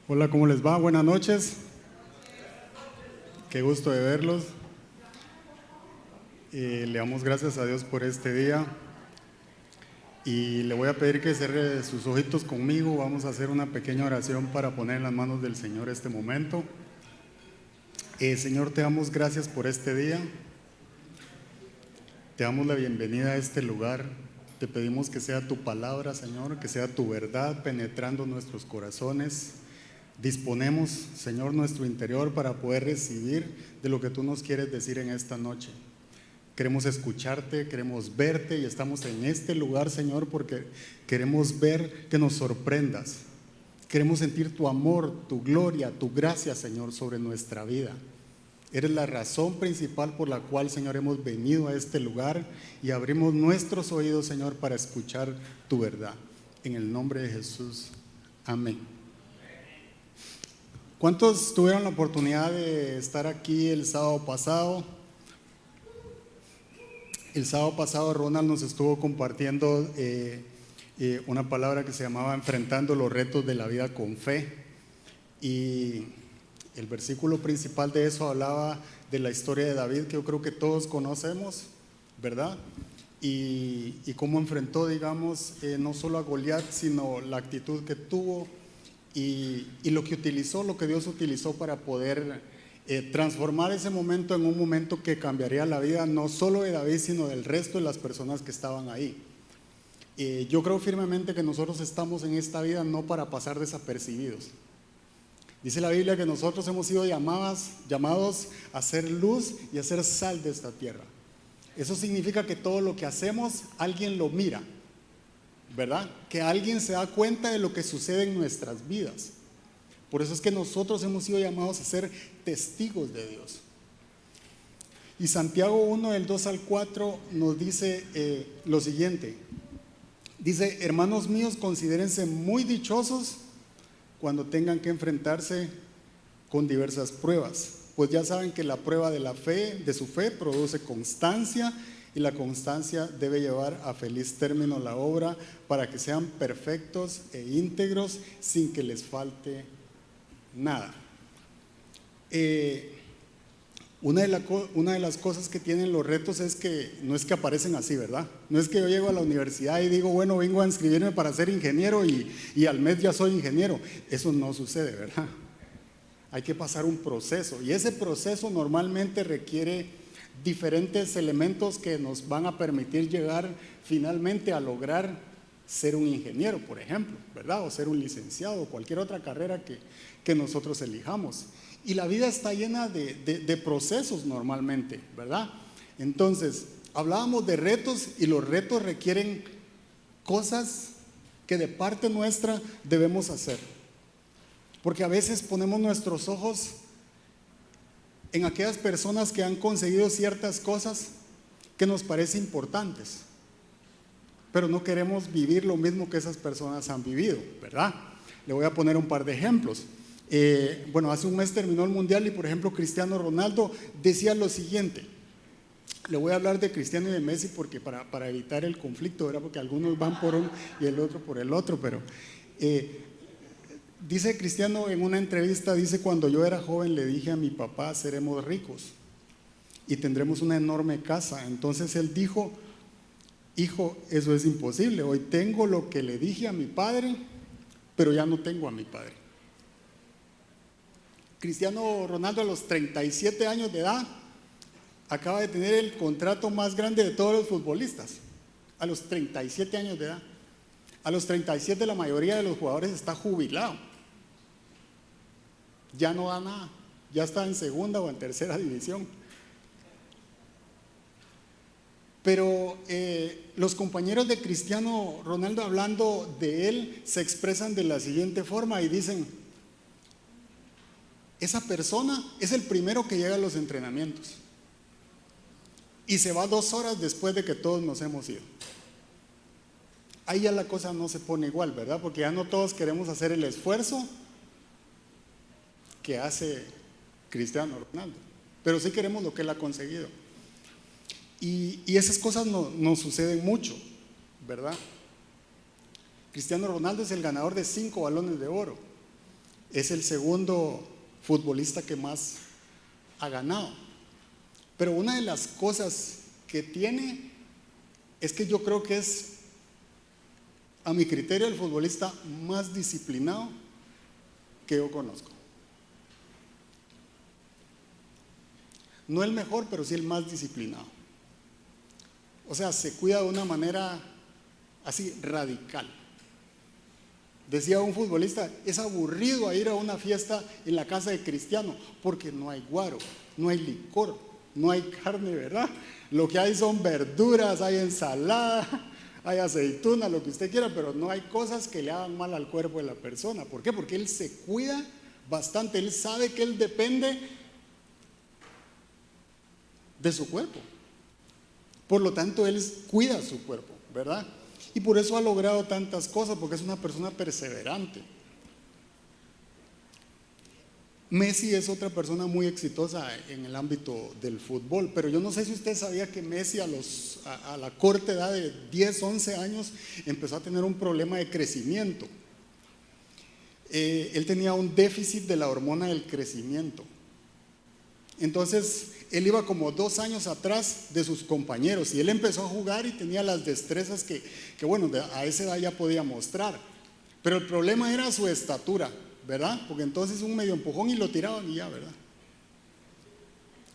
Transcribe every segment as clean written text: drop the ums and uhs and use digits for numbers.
Hola, ¿cómo les va? Buenas noches. Qué gusto de verlos. Le damos gracias a Dios por este día y le voy a pedir que cierre sus ojitos conmigo. Vamos a hacer una pequeña oración para poner en las manos del Señor este momento. Señor, te damos gracias por este día. Te damos la bienvenida a este lugar. Te pedimos que sea tu palabra, Señor, que sea tu verdad penetrando nuestros corazones. Disponemos, Señor, nuestro interior para poder recibir de lo que tú nos quieres decir en esta noche. Queremos escucharte, queremos verte y estamos en este lugar, Señor, porque queremos ver que nos sorprendas. Queremos sentir tu amor, tu gloria, tu gracia, Señor, sobre nuestra vida. Eres la razón principal por la cual, Señor, hemos venido a este lugar y abrimos nuestros oídos, Señor, para escuchar tu verdad. En el nombre de Jesús. Amén. ¿Cuántos tuvieron la oportunidad de estar aquí el sábado pasado? El sábado pasado Ronald nos estuvo compartiendo una palabra que se llamaba enfrentando los retos de la vida con fe. Y el versículo principal de eso hablaba de la historia de David, que yo creo que todos conocemos, ¿verdad? Y cómo enfrentó, digamos, no solo a Goliat, sino la actitud que tuvo y lo que utilizó, lo que Dios utilizó para poder transformar ese momento en un momento que cambiaría la vida no solo de David, sino del resto de las personas que estaban ahí. Yo creo firmemente que nosotros estamos en esta vida no para pasar desapercibidos. Dice la Biblia que nosotros hemos sido llamados a ser luz y a ser sal de esta tierra. Eso significa que todo lo que hacemos, alguien lo mira, ¿verdad? Que alguien se da cuenta de lo que sucede en nuestras vidas. Por eso es que nosotros hemos sido llamados a ser testigos de Dios. Y Santiago 1, del 2 al 4 nos dice lo siguiente. Dice: hermanos míos, considérense muy dichosos cuando tengan que enfrentarse con diversas pruebas, pues ya saben que la prueba de la fe, de su fe, produce constancia, y la constancia debe llevar a feliz término la obra, para que sean perfectos e íntegros sin que les falte nada. Una de las cosas que tienen los retos es que no es que aparecen así, ¿verdad? No es que yo llego a la universidad y digo, bueno, vengo a inscribirme para ser ingeniero y al mes ya soy ingeniero. Eso no sucede, ¿verdad? Hay que pasar un proceso, y ese proceso normalmente requiere diferentes elementos que nos van a permitir llegar finalmente a lograr ser un ingeniero, por ejemplo, ¿verdad? O ser un licenciado, o cualquier otra carrera que nosotros elijamos. Y la vida está llena de procesos normalmente, ¿verdad? Entonces, hablábamos de retos, y los retos requieren cosas que de parte nuestra debemos hacer. Porque a veces ponemos nuestros ojos en aquellas personas que han conseguido ciertas cosas que nos parecen importantes, pero no queremos vivir lo mismo que esas personas han vivido, ¿verdad? Le voy a poner un par de ejemplos. Bueno, hace un mes terminó el Mundial y, por ejemplo, Cristiano Ronaldo decía lo siguiente. Le voy a hablar de Cristiano y de Messi porque para evitar el conflicto, ¿verdad? Porque algunos van por uno y el otro por el otro, pero dice Cristiano en una entrevista, dice: cuando yo era joven le dije a mi papá, seremos ricos y tendremos una enorme casa. Entonces él dijo: hijo, eso es imposible. Hoy tengo lo que le dije a mi padre, pero ya no tengo a mi padre. Cristiano Ronaldo, a los 37 años de edad, acaba de tener el contrato más grande de todos los futbolistas. A los 37 años de edad. A los 37 la mayoría de los jugadores está jubilado. Ya no da nada. Ya está en segunda o en tercera división. Pero los compañeros de Cristiano Ronaldo, hablando de él, se expresan de la siguiente forma y dicen: esa persona es el primero que llega a los entrenamientos y se va 2 horas después de que todos nos hemos ido. Ahí ya la cosa no se pone igual, ¿verdad? Porque ya no todos queremos hacer el esfuerzo que hace Cristiano Ronaldo, pero sí queremos lo que él ha conseguido. Y esas cosas no suceden mucho, ¿verdad? Cristiano Ronaldo es el ganador de 5 balones de oro. Es el segundo futbolista que más ha ganado. Pero una de las cosas que tiene es que yo creo que es, a mi criterio, el futbolista más disciplinado que yo conozco. No el mejor, pero sí el más disciplinado. O sea, se cuida de una manera así radical. Decía un futbolista, es aburrido ir a una fiesta en la casa de Cristiano porque no hay guaro, no hay licor, no hay carne, ¿verdad? Lo que hay son verduras, hay ensalada, hay aceituna, lo que usted quiera, pero no hay cosas que le hagan mal al cuerpo de la persona. ¿Por qué? Porque él se cuida bastante, él sabe que él depende de su cuerpo. Por lo tanto, él cuida su cuerpo, ¿verdad? Y por eso ha logrado tantas cosas, porque es una persona perseverante. Messi es otra persona muy exitosa en el ámbito del fútbol, pero yo no sé si usted sabía que Messi a la corta edad de 10, 11 años empezó a tener un problema de crecimiento. Él tenía un déficit de la hormona del crecimiento. Entonces, él iba como 2 años atrás de sus compañeros y él empezó a jugar y tenía las destrezas que bueno, a esa edad ya podía mostrar. Pero el problema era su estatura, ¿verdad? Porque entonces un medio empujón y lo tiraban y ya, ¿verdad?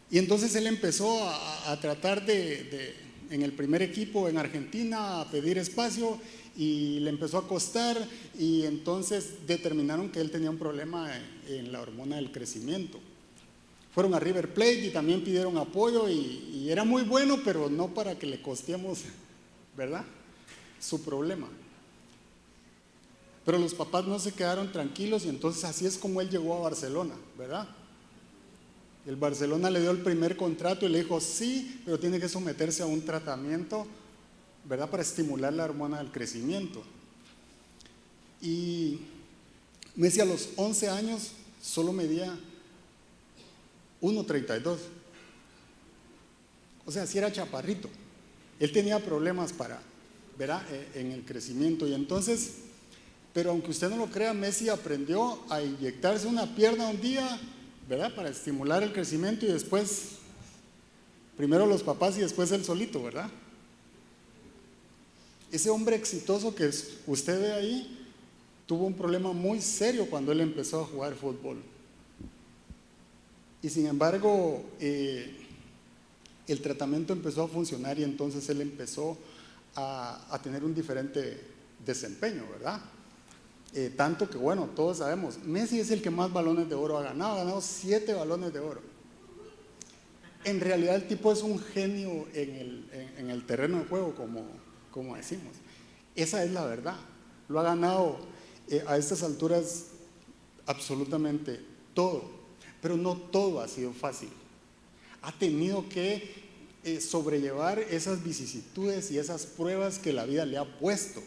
Y entonces él empezó a tratar en el primer equipo en Argentina, a pedir espacio y le empezó a costar y entonces determinaron que él tenía un problema en la hormona del crecimiento. Fueron a River Plate y también pidieron apoyo y era muy bueno, pero no para que le costeemos, ¿verdad?, su problema. Pero los papás no se quedaron tranquilos y entonces así es como él llegó a Barcelona, ¿verdad? El Barcelona le dio el primer contrato y le dijo, sí, pero tiene que someterse a un tratamiento, ¿verdad?, para estimular la hormona del crecimiento. Y Messi a los 11 años solo medía 1.32. O sea, si era chaparrito. Él tenía problemas ¿verdad?, en el crecimiento. Y entonces, pero aunque usted no lo crea, Messi aprendió a inyectarse una pierna un día, ¿verdad?, para estimular el crecimiento y después, primero los papás y después él solito, ¿verdad? Ese hombre exitoso que usted ve ahí, tuvo un problema muy serio cuando él empezó a jugar fútbol. Y sin embargo, el tratamiento empezó a funcionar y entonces él empezó a tener un diferente desempeño, ¿verdad? Tanto que, bueno, todos sabemos, Messi es el que más balones de oro ha ganado 7 balones de oro. En realidad el tipo es un genio en el terreno de juego, como decimos. Esa es la verdad. Lo ha ganado a estas alturas absolutamente todo. Pero no todo ha sido fácil. Ha tenido que sobrellevar esas vicisitudes y esas pruebas que la vida le ha puesto.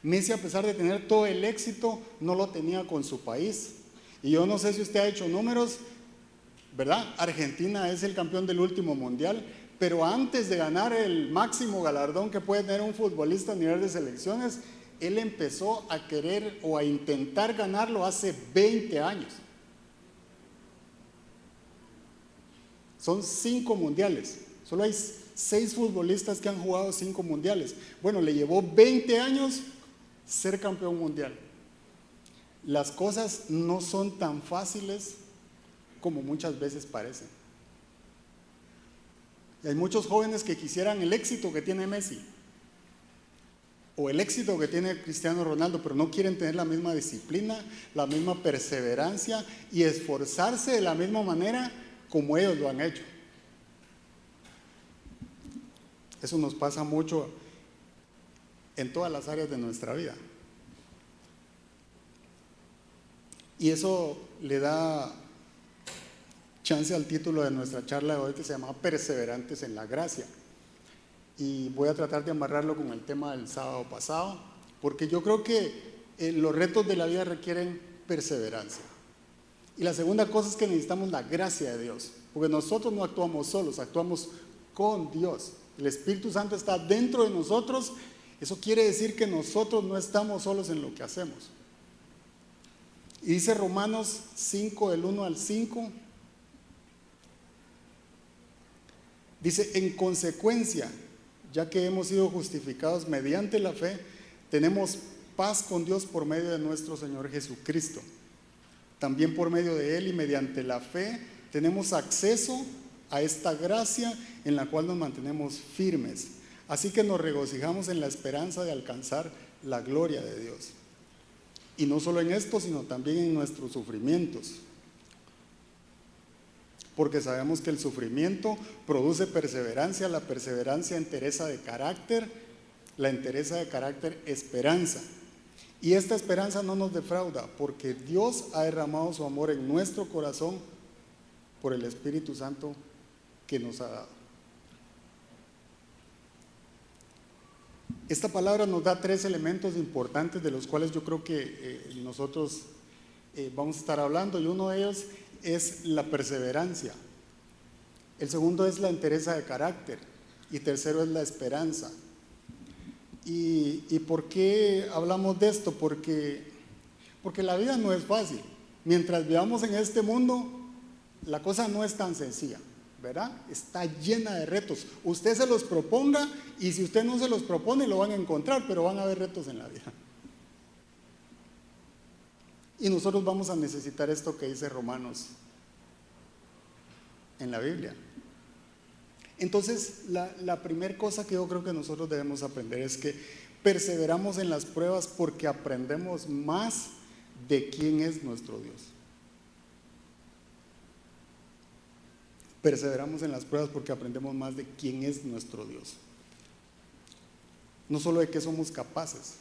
Messi, a pesar de tener todo el éxito, no lo tenía con su país. Y yo no sé si usted ha hecho números, ¿verdad? Argentina es el campeón del último mundial, pero antes de ganar el máximo galardón que puede tener un futbolista a nivel de selecciones, él empezó a querer o a intentar ganarlo hace 20 años. Son 5 mundiales. Solo hay 6 futbolistas que han jugado 5 mundiales. Bueno, le llevó 20 años ser campeón mundial. Las cosas no son tan fáciles como muchas veces parecen. Y hay muchos jóvenes que quisieran el éxito que tiene Messi o el éxito que tiene Cristiano Ronaldo, pero no quieren tener la misma disciplina, la misma perseverancia y esforzarse de la misma manera como ellos lo han hecho. Eso nos pasa mucho en todas las áreas de nuestra vida. Y eso le da chance al título de nuestra charla de hoy, que se llama Perseverantes en la Gracia. Y voy a tratar de amarrarlo con el tema del sábado pasado, porque yo creo que los retos de la vida requieren perseverancia. Y la segunda cosa es que necesitamos la gracia de Dios, porque nosotros no actuamos solos, actuamos con Dios. El Espíritu Santo está dentro de nosotros. Eso quiere decir que nosotros no estamos solos en lo que hacemos. Y dice Romanos 5, del 1 al 5, dice: en consecuencia, ya que hemos sido justificados mediante la fe, tenemos paz con Dios por medio de nuestro Señor Jesucristo. También por medio de Él y mediante la fe tenemos acceso a esta gracia en la cual nos mantenemos firmes. Así que nos regocijamos en la esperanza de alcanzar la gloria de Dios. Y no solo en esto, sino también en nuestros sufrimientos. Porque sabemos que el sufrimiento produce perseverancia, la perseverancia entereza de carácter, la entereza de carácter esperanza. Y esta esperanza no nos defrauda, porque Dios ha derramado su amor en nuestro corazón por el Espíritu Santo que nos ha dado. Esta palabra nos da 3 elementos importantes de los cuales yo creo que nosotros vamos a estar hablando, y uno de ellos es la perseverancia, el segundo es la entereza de carácter y tercero es la esperanza. ¿Y por qué hablamos de esto? Porque la vida no es fácil. Mientras vivamos en este mundo, la cosa no es tan sencilla, ¿verdad? Está llena de retos. Usted se los proponga, y si usted no se los propone, lo van a encontrar, pero van a haber retos en la vida. Y nosotros vamos a necesitar esto que dice Romanos en la Biblia. Entonces, la primera cosa que yo creo que nosotros debemos aprender es que perseveramos en las pruebas porque aprendemos más de quién es nuestro Dios. Perseveramos en las pruebas porque aprendemos más de quién es nuestro Dios. No solo de qué somos capaces,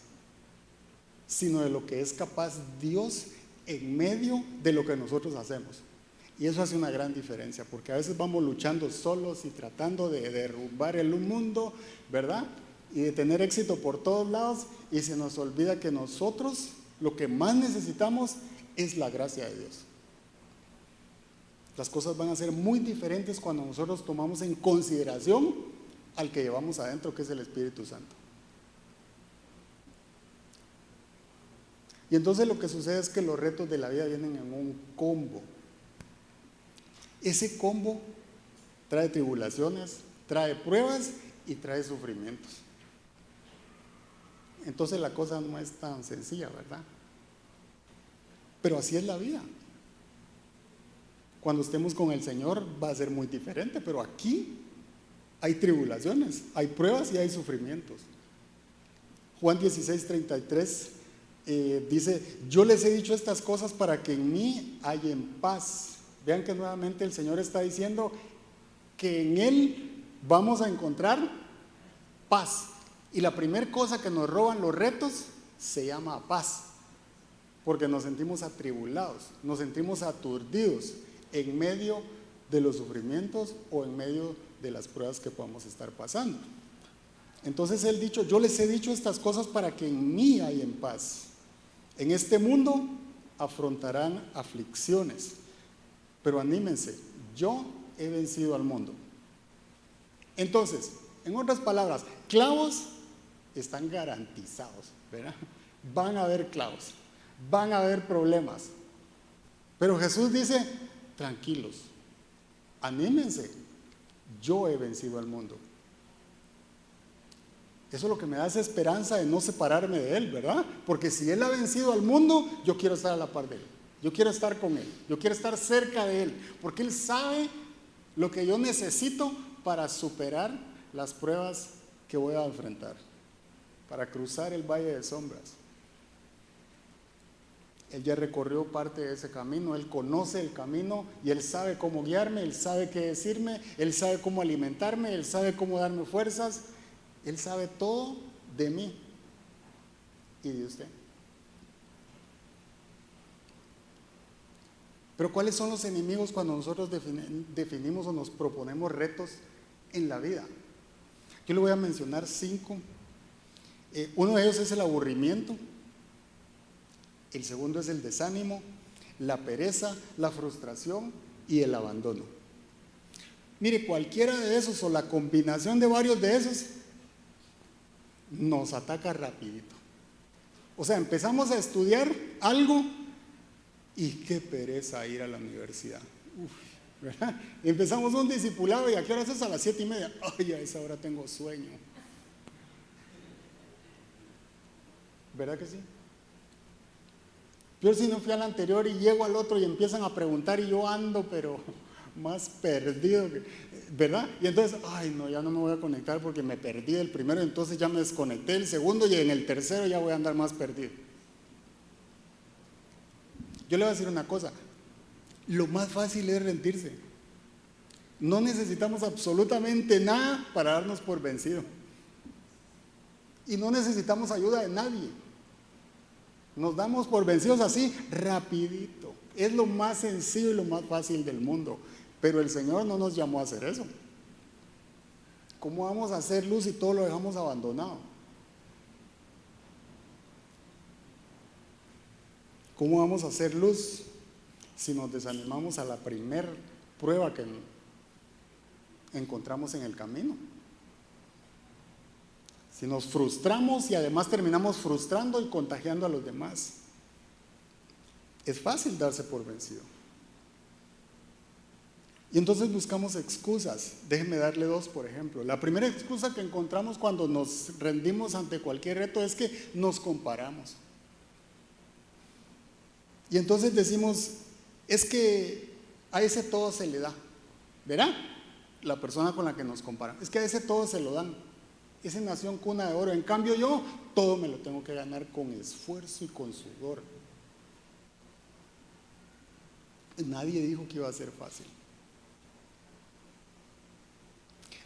sino de lo que es capaz Dios en medio de lo que nosotros hacemos. Y eso hace una gran diferencia, porque a veces vamos luchando solos y tratando de derrumbar el mundo, ¿verdad? Y de tener éxito por todos lados, y se nos olvida que nosotros lo que más necesitamos es la gracia de Dios. Las cosas van a ser muy diferentes cuando nosotros tomamos en consideración al que llevamos adentro, que es el Espíritu Santo. Y entonces lo que sucede es que los retos de la vida vienen en un combo. Ese combo trae tribulaciones, trae pruebas y trae sufrimientos. Entonces la cosa no es tan sencilla, ¿verdad? Pero así es la vida. Cuando estemos con el Señor va a ser muy diferente, pero aquí hay tribulaciones, hay pruebas y hay sufrimientos. Juan 16:33 dice: yo les he dicho estas cosas para que en mí hayan paz. Vean que nuevamente el Señor está diciendo que en Él vamos a encontrar paz. Y la primera cosa que nos roban los retos se llama paz, porque nos sentimos atribulados, nos sentimos aturdidos en medio de los sufrimientos o en medio de las pruebas que podamos estar pasando. Entonces Él dicho: yo les he dicho estas cosas para que en mí hayan paz. En este mundo afrontarán aflicciones, pero anímense, yo he vencido al mundo. Entonces, en otras palabras, clavos están garantizados, ¿verdad? Van a haber clavos, van a haber problemas, pero Jesús dice: tranquilos, anímense, yo he vencido al mundo. Eso es lo que me da esa esperanza de no separarme de Él, ¿verdad? Porque si Él ha vencido al mundo, yo quiero estar a la par de Él. Yo quiero estar con Él, yo quiero estar cerca de Él, porque Él sabe lo que yo necesito para superar las pruebas que voy a enfrentar, para cruzar el valle de sombras. Él ya recorrió parte de ese camino, Él conoce el camino y Él sabe cómo guiarme, Él sabe qué decirme, Él sabe cómo alimentarme, Él sabe cómo darme fuerzas, Él sabe todo de mí y de usted. Pero ¿cuáles son los enemigos cuando nosotros definimos o nos proponemos retos en la vida? Yo le voy a mencionar 5. Uno de ellos es el aburrimiento, el segundo es el desánimo, la pereza, la frustración y el abandono. Mire, cualquiera de esos o la combinación de varios de esos nos ataca rapidito. O sea, empezamos a estudiar algo Y qué pereza ir a la universidad. Uf, ¿verdad? Empezamos un discipulado y ¿a qué hora es? A las 7:30. Ay, a esa hora tengo sueño. ¿Verdad que sí? Yo si no fui al anterior y llego al otro y empiezan a preguntar y yo ando, pero más perdido, ¿verdad? Y entonces, ay no, ya no me voy a conectar porque me perdí el primero, entonces ya me desconecté el segundo y en el tercero ya voy a andar más perdido. Yo le voy a decir una cosa, lo más fácil es rendirse. No necesitamos absolutamente nada para darnos por vencido. Y no necesitamos ayuda de nadie. Nos damos por vencidos así, rapidito. Es lo más sencillo y lo más fácil del mundo. Pero el Señor no nos llamó a hacer eso. ¿Cómo vamos a hacer luz si todo lo dejamos abandonado? ¿Cómo vamos a hacer luz si nos desanimamos a la primer prueba que encontramos en el camino? Si nos frustramos y además terminamos frustrando y contagiando a los demás. Es fácil darse por vencido. Y entonces buscamos excusas. Déjenme darle dos, por ejemplo. La primera excusa que encontramos cuando nos rendimos ante cualquier reto es que nos comparamos. Y entonces decimos, es que a ese todo se le da. ¿Verá? La persona con la que nos comparan. Es que a ese todo se lo dan. Ese nació en cuna de oro. En cambio yo, todo me lo tengo que ganar con esfuerzo y con sudor. Nadie dijo que iba a ser fácil.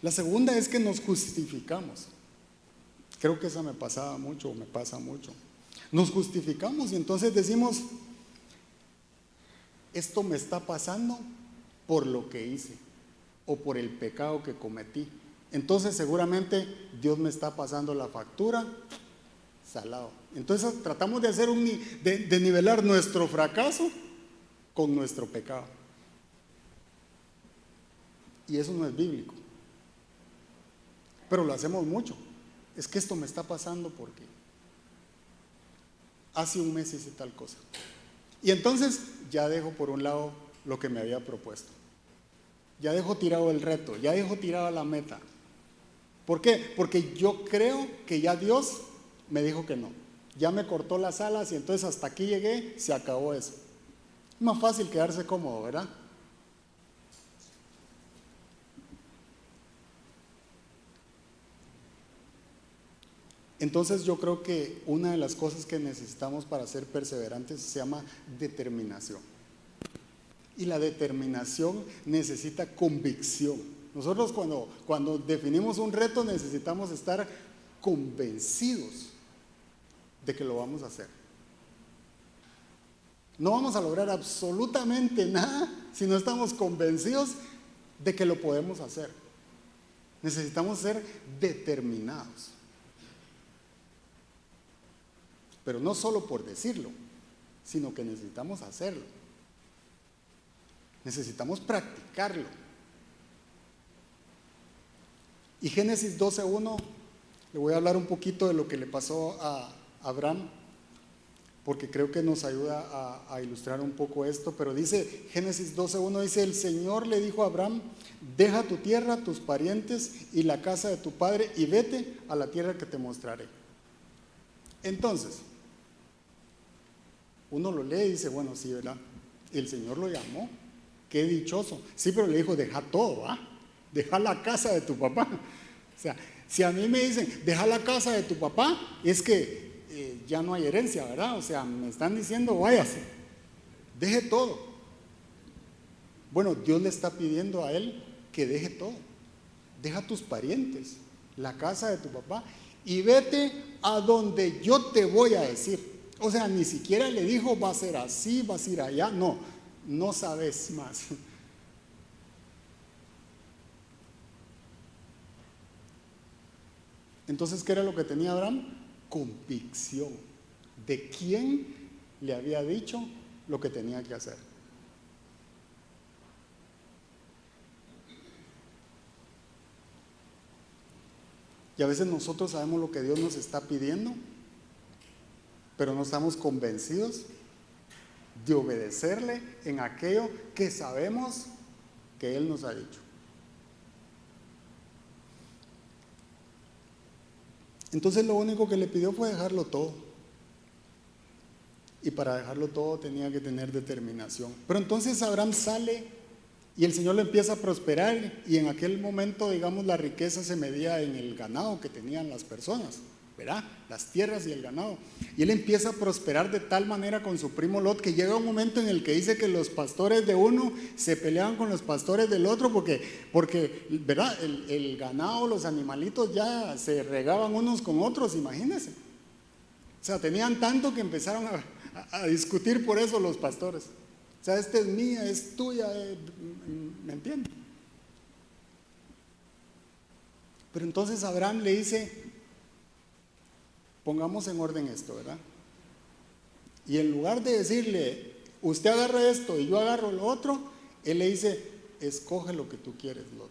La segunda es que nos justificamos. Creo que esa me pasaba mucho, o me pasa mucho. Nos justificamos y entonces decimos, esto me está pasando por lo que hice o por el pecado que cometí. Entonces seguramente Dios me está pasando la factura salado. Entonces tratamos de hacer de nivelar nuestro fracaso con nuestro pecado. Y eso no es bíblico. Pero lo hacemos mucho. Es que esto me está pasando porque hace un mes hice tal cosa. Y entonces ya dejo por un lado lo que me había propuesto. Ya dejo tirado el reto, ya dejo tirada la meta. ¿Por qué? Porque yo creo que ya Dios me dijo que no. Ya me cortó las alas y entonces hasta aquí llegué, se acabó eso. Es más fácil quedarse cómodo, ¿verdad? Entonces yo creo que una de las cosas que necesitamos para ser perseverantes se llama determinación. Y la determinación necesita convicción. Nosotros cuando definimos un reto necesitamos estar convencidos de que lo vamos a hacer. No vamos a lograr absolutamente nada si no estamos convencidos de que lo podemos hacer. Necesitamos ser determinados. Pero no solo por decirlo, sino que necesitamos hacerlo. Necesitamos practicarlo. Y Génesis 12:1, le voy a hablar un poquito de lo que le pasó a Abraham, porque creo que nos ayuda a ilustrar un poco esto, pero dice, Génesis 12:1 dice, el Señor le dijo a Abraham, deja tu tierra, tus parientes y la casa de tu padre y vete a la tierra que te mostraré. Entonces, uno lo lee y dice, bueno, sí, ¿verdad? El Señor lo llamó, qué dichoso. Sí, pero le dijo, deja todo, ¿va? Deja la casa de tu papá. O sea, si a mí me dicen, deja la casa de tu papá, es que ya no hay herencia, ¿verdad? O sea, me están diciendo, váyase, deje todo. Bueno, Dios le está pidiendo a él que deje todo. Deja tus parientes, la casa de tu papá y vete a donde yo te voy a decir. O sea, ni siquiera le dijo, va a ser así, vas a ir allá. No, no sabes más. Entonces, ¿qué era lo que tenía Abraham? Convicción de quién le había dicho lo que tenía que hacer. Y a veces nosotros sabemos lo que Dios nos está pidiendo, pero no estamos convencidos de obedecerle en aquello que sabemos que Él nos ha dicho. Entonces lo único que le pidió fue dejarlo todo. Y para dejarlo todo tenía que tener determinación. Pero entonces Abraham sale y el Señor le empieza a prosperar, y en aquel momento, digamos, la riqueza se medía en el ganado que tenían las personas, ¿verdad? Las tierras y el ganado. Y él empieza a prosperar de tal manera con su primo Lot que llega un momento en el que dice que los pastores de uno se peleaban con los pastores del otro porque ¿verdad? El ganado, los animalitos ya se regaban unos con otros, imagínense. O sea, tenían tanto que empezaron a discutir por eso los pastores. O sea, esta es mía, es tuya, ¿me entienden? Pero entonces Abraham le dice, pongamos en orden esto, ¿verdad? Y en lugar de decirle, usted agarra esto y yo agarro lo otro, él le dice, escoge lo que tú quieres, Lot.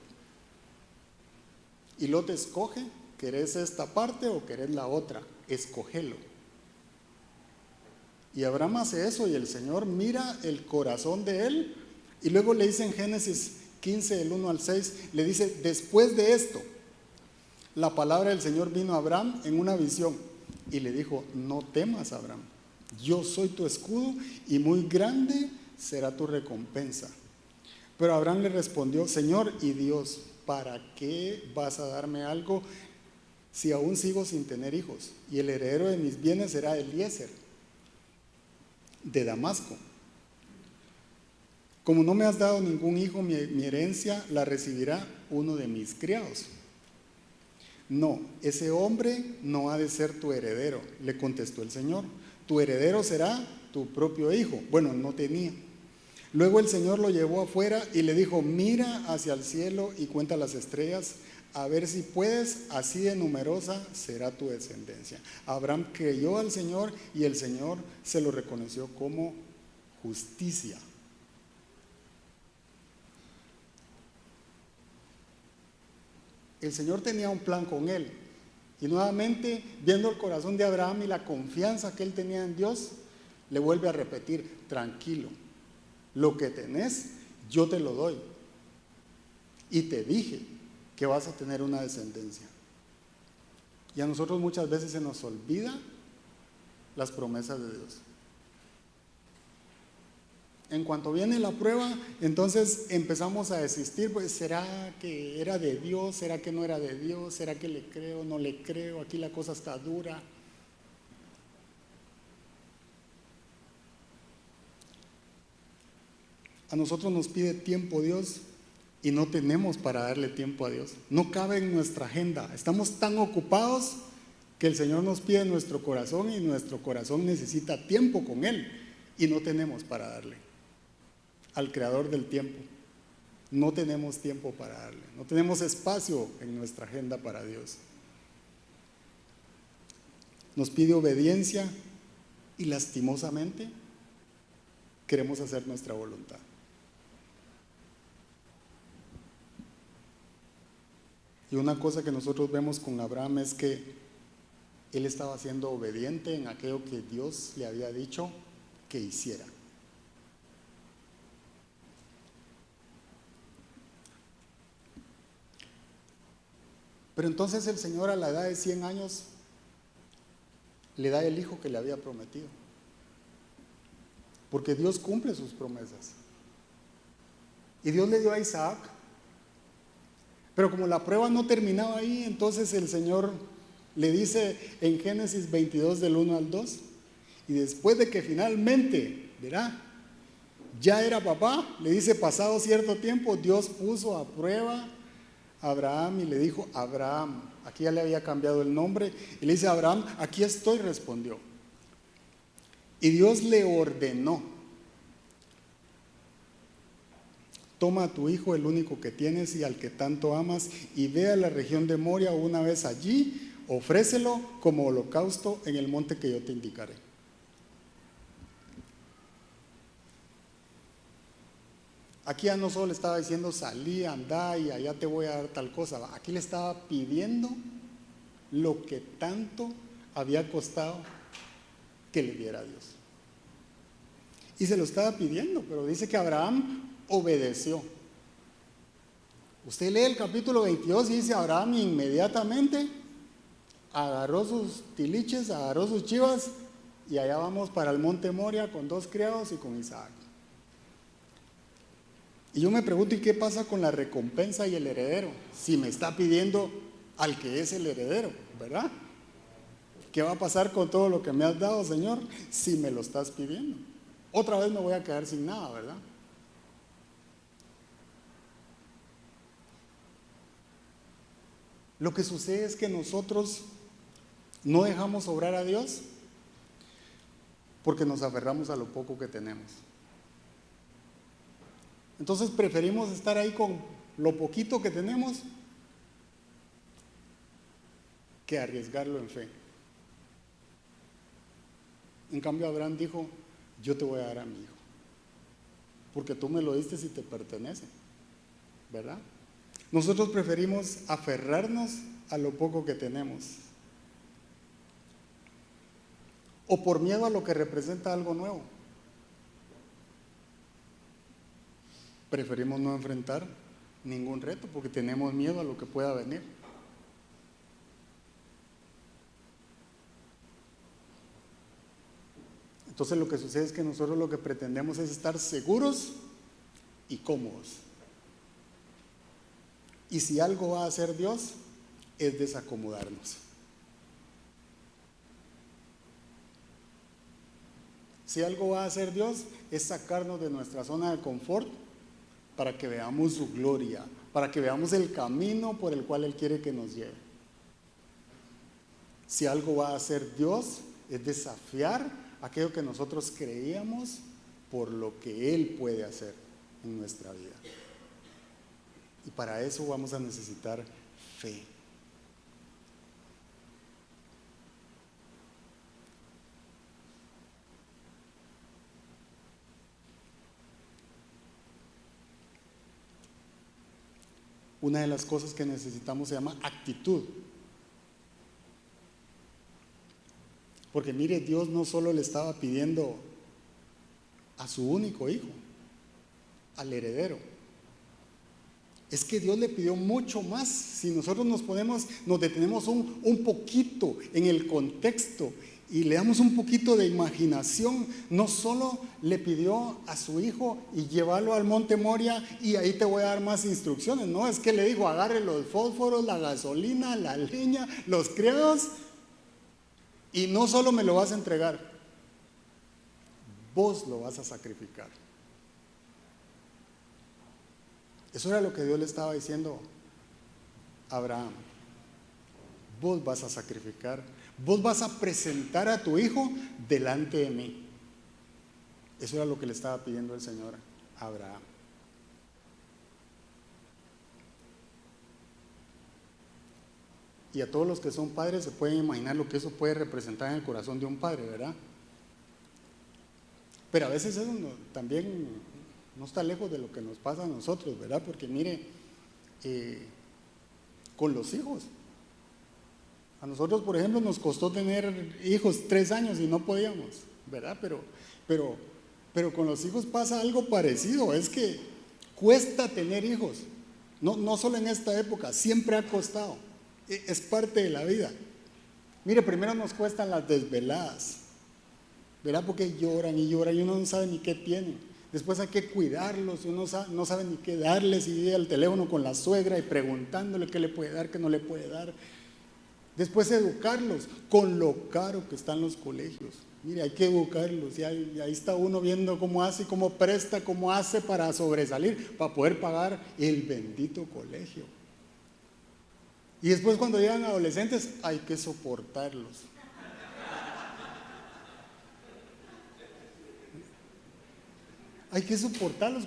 Y Lot escoge, ¿querés esta parte o querés la otra? Escógelo. Y Abraham hace eso y el Señor mira el corazón de él, y luego le dice en Génesis 15, del 1 al 6, le dice, después de esto, la palabra del Señor vino a Abraham en una visión y le dijo, no temas, Abraham, yo soy tu escudo y muy grande será tu recompensa. Pero Abraham le respondió, Señor y Dios, ¿para qué vas a darme algo si aún sigo sin tener hijos? Y el heredero de mis bienes será Eliezer de Damasco. Como no me has dado ningún hijo, mi herencia la recibirá uno de mis criados. No, ese hombre no ha de ser tu heredero, le contestó el Señor. Tu heredero será tu propio hijo. Bueno, no tenía. Luego el Señor lo llevó afuera y le dijo, mira hacia el cielo y cuenta las estrellas, a ver si puedes, así de numerosa será tu descendencia. Abraham creyó al Señor y el Señor se lo reconoció como justicia. El Señor tenía un plan con él. Y nuevamente, viendo el corazón de Abraham y la confianza que él tenía en Dios, le vuelve a repetir, tranquilo, lo que tenés, yo te lo doy. Y te dije que vas a tener una descendencia. Y a nosotros muchas veces se nos olvida las promesas de Dios. En cuanto viene la prueba, entonces empezamos a desistir, pues ¿será que era de Dios? ¿Será que no era de Dios? ¿Será que le creo? ¿No le creo? Aquí la cosa está dura. A nosotros nos pide tiempo Dios y no tenemos para darle tiempo a Dios. No cabe en nuestra agenda. Estamos tan ocupados que el Señor nos pide nuestro corazón y nuestro corazón necesita tiempo con Él y no tenemos para darle. Al creador del tiempo no tenemos tiempo para darle, no tenemos espacio en nuestra agenda para Dios. Nos pide obediencia y lastimosamente queremos hacer nuestra voluntad. Y una cosa que nosotros vemos con Abraham es que él estaba siendo obediente en aquello que Dios le había dicho que hiciera. Pero entonces el Señor a la edad de 100 años le da el hijo que le había prometido. Porque Dios cumple sus promesas. Y Dios le dio a Isaac. Pero como la prueba no terminaba ahí, entonces el Señor le dice en Génesis 22 del 1 al 2, y después de que finalmente, verá, ya era papá, le dice pasado cierto tiempo, Dios puso a prueba a Abraham y le dijo, Abraham, aquí ya le había cambiado el nombre, y le dice, Abraham, aquí estoy, respondió. Y Dios le ordenó, toma a tu hijo, el único que tienes y al que tanto amas, y ve a la región de Moria, una vez allí, ofrécelo como holocausto en el monte que yo te indicaré. Aquí ya no solo le estaba diciendo salí, andá y allá te voy a dar tal cosa. Aquí le estaba pidiendo lo que tanto había costado que le diera a Dios. Y se lo estaba pidiendo, pero dice que Abraham obedeció. Usted lee el capítulo 22 y dice: Abraham inmediatamente agarró sus tiliches, agarró sus chivas, y allá vamos para el monte Moria con 2 criados y con Isaac. Y yo me pregunto: ¿y qué pasa con la recompensa y el heredero? Si me está pidiendo al que es el heredero, ¿verdad? ¿Qué va a pasar con todo lo que me has dado, Señor, si me lo estás pidiendo? Otra vez me voy a quedar sin nada, ¿verdad? Lo que sucede es que nosotros no dejamos obrar a Dios porque nos aferramos a lo poco que tenemos. Entonces preferimos estar ahí con lo poquito que tenemos que arriesgarlo en fe. En cambio, Abraham dijo: yo te voy a dar a mi hijo, porque tú me lo diste y te pertenece, ¿verdad? Nosotros preferimos aferrarnos a lo poco que tenemos, o por miedo a lo que representa algo nuevo. Preferimos no enfrentar ningún reto porque tenemos miedo a lo que pueda venir. Entonces lo que sucede es que nosotros lo que pretendemos es estar seguros y cómodos. Y si algo va a hacer Dios, es desacomodarnos. Si algo va a hacer Dios, es sacarnos de nuestra zona de confort para que veamos su gloria, para que veamos el camino por el cual Él quiere que nos lleve. Si algo va a hacer Dios, es desafiar aquello que nosotros creíamos por lo que Él puede hacer en nuestra vida. Y para eso vamos a necesitar fe. Una de las cosas que necesitamos se llama actitud. Porque mire, Dios no solo le estaba pidiendo a su único hijo, al heredero. Es que Dios le pidió mucho más. Si nosotros nos detenemos un poquito en el contexto y le damos un poquito de imaginación, no solo le pidió a su hijo y llevarlo al monte Moria y ahí te voy a dar más instrucciones. No, es que le dijo: agarre los fósforos, la gasolina, la leña, los criados, y no solo me lo vas a entregar, vos lo vas a sacrificar. Eso era lo que Dios le estaba diciendo a Abraham: vos vas a sacrificar, vos vas a presentar a tu hijo delante de mí. Eso era lo que le estaba pidiendo el Señor a Abraham. Y a todos los que son padres se pueden imaginar lo que eso puede representar en el corazón de un padre, ¿verdad? Pero a veces eso también no está lejos de lo que nos pasa a nosotros, ¿verdad? Porque mire, con los hijos, a nosotros, por ejemplo, nos costó tener hijos 3 años y no podíamos, ¿verdad? Pero con los hijos pasa algo parecido. Es que cuesta tener hijos, no solo en esta época, siempre ha costado. Es parte de la vida. Mire, primero nos cuestan las desveladas, ¿verdad? Porque lloran y lloran y uno no sabe ni qué tienen. Después hay que cuidarlos y uno no sabe ni qué darles, y vive al teléfono con la suegra y preguntándole qué le puede dar, qué no le puede dar. Después educarlos con lo caro que están los colegios. Mire, hay que educarlos, y ahí está uno viendo cómo hace, cómo presta, cómo hace para sobresalir, para poder pagar el bendito colegio. Y después, cuando llegan adolescentes, hay que soportarlos. Hay que soportarlos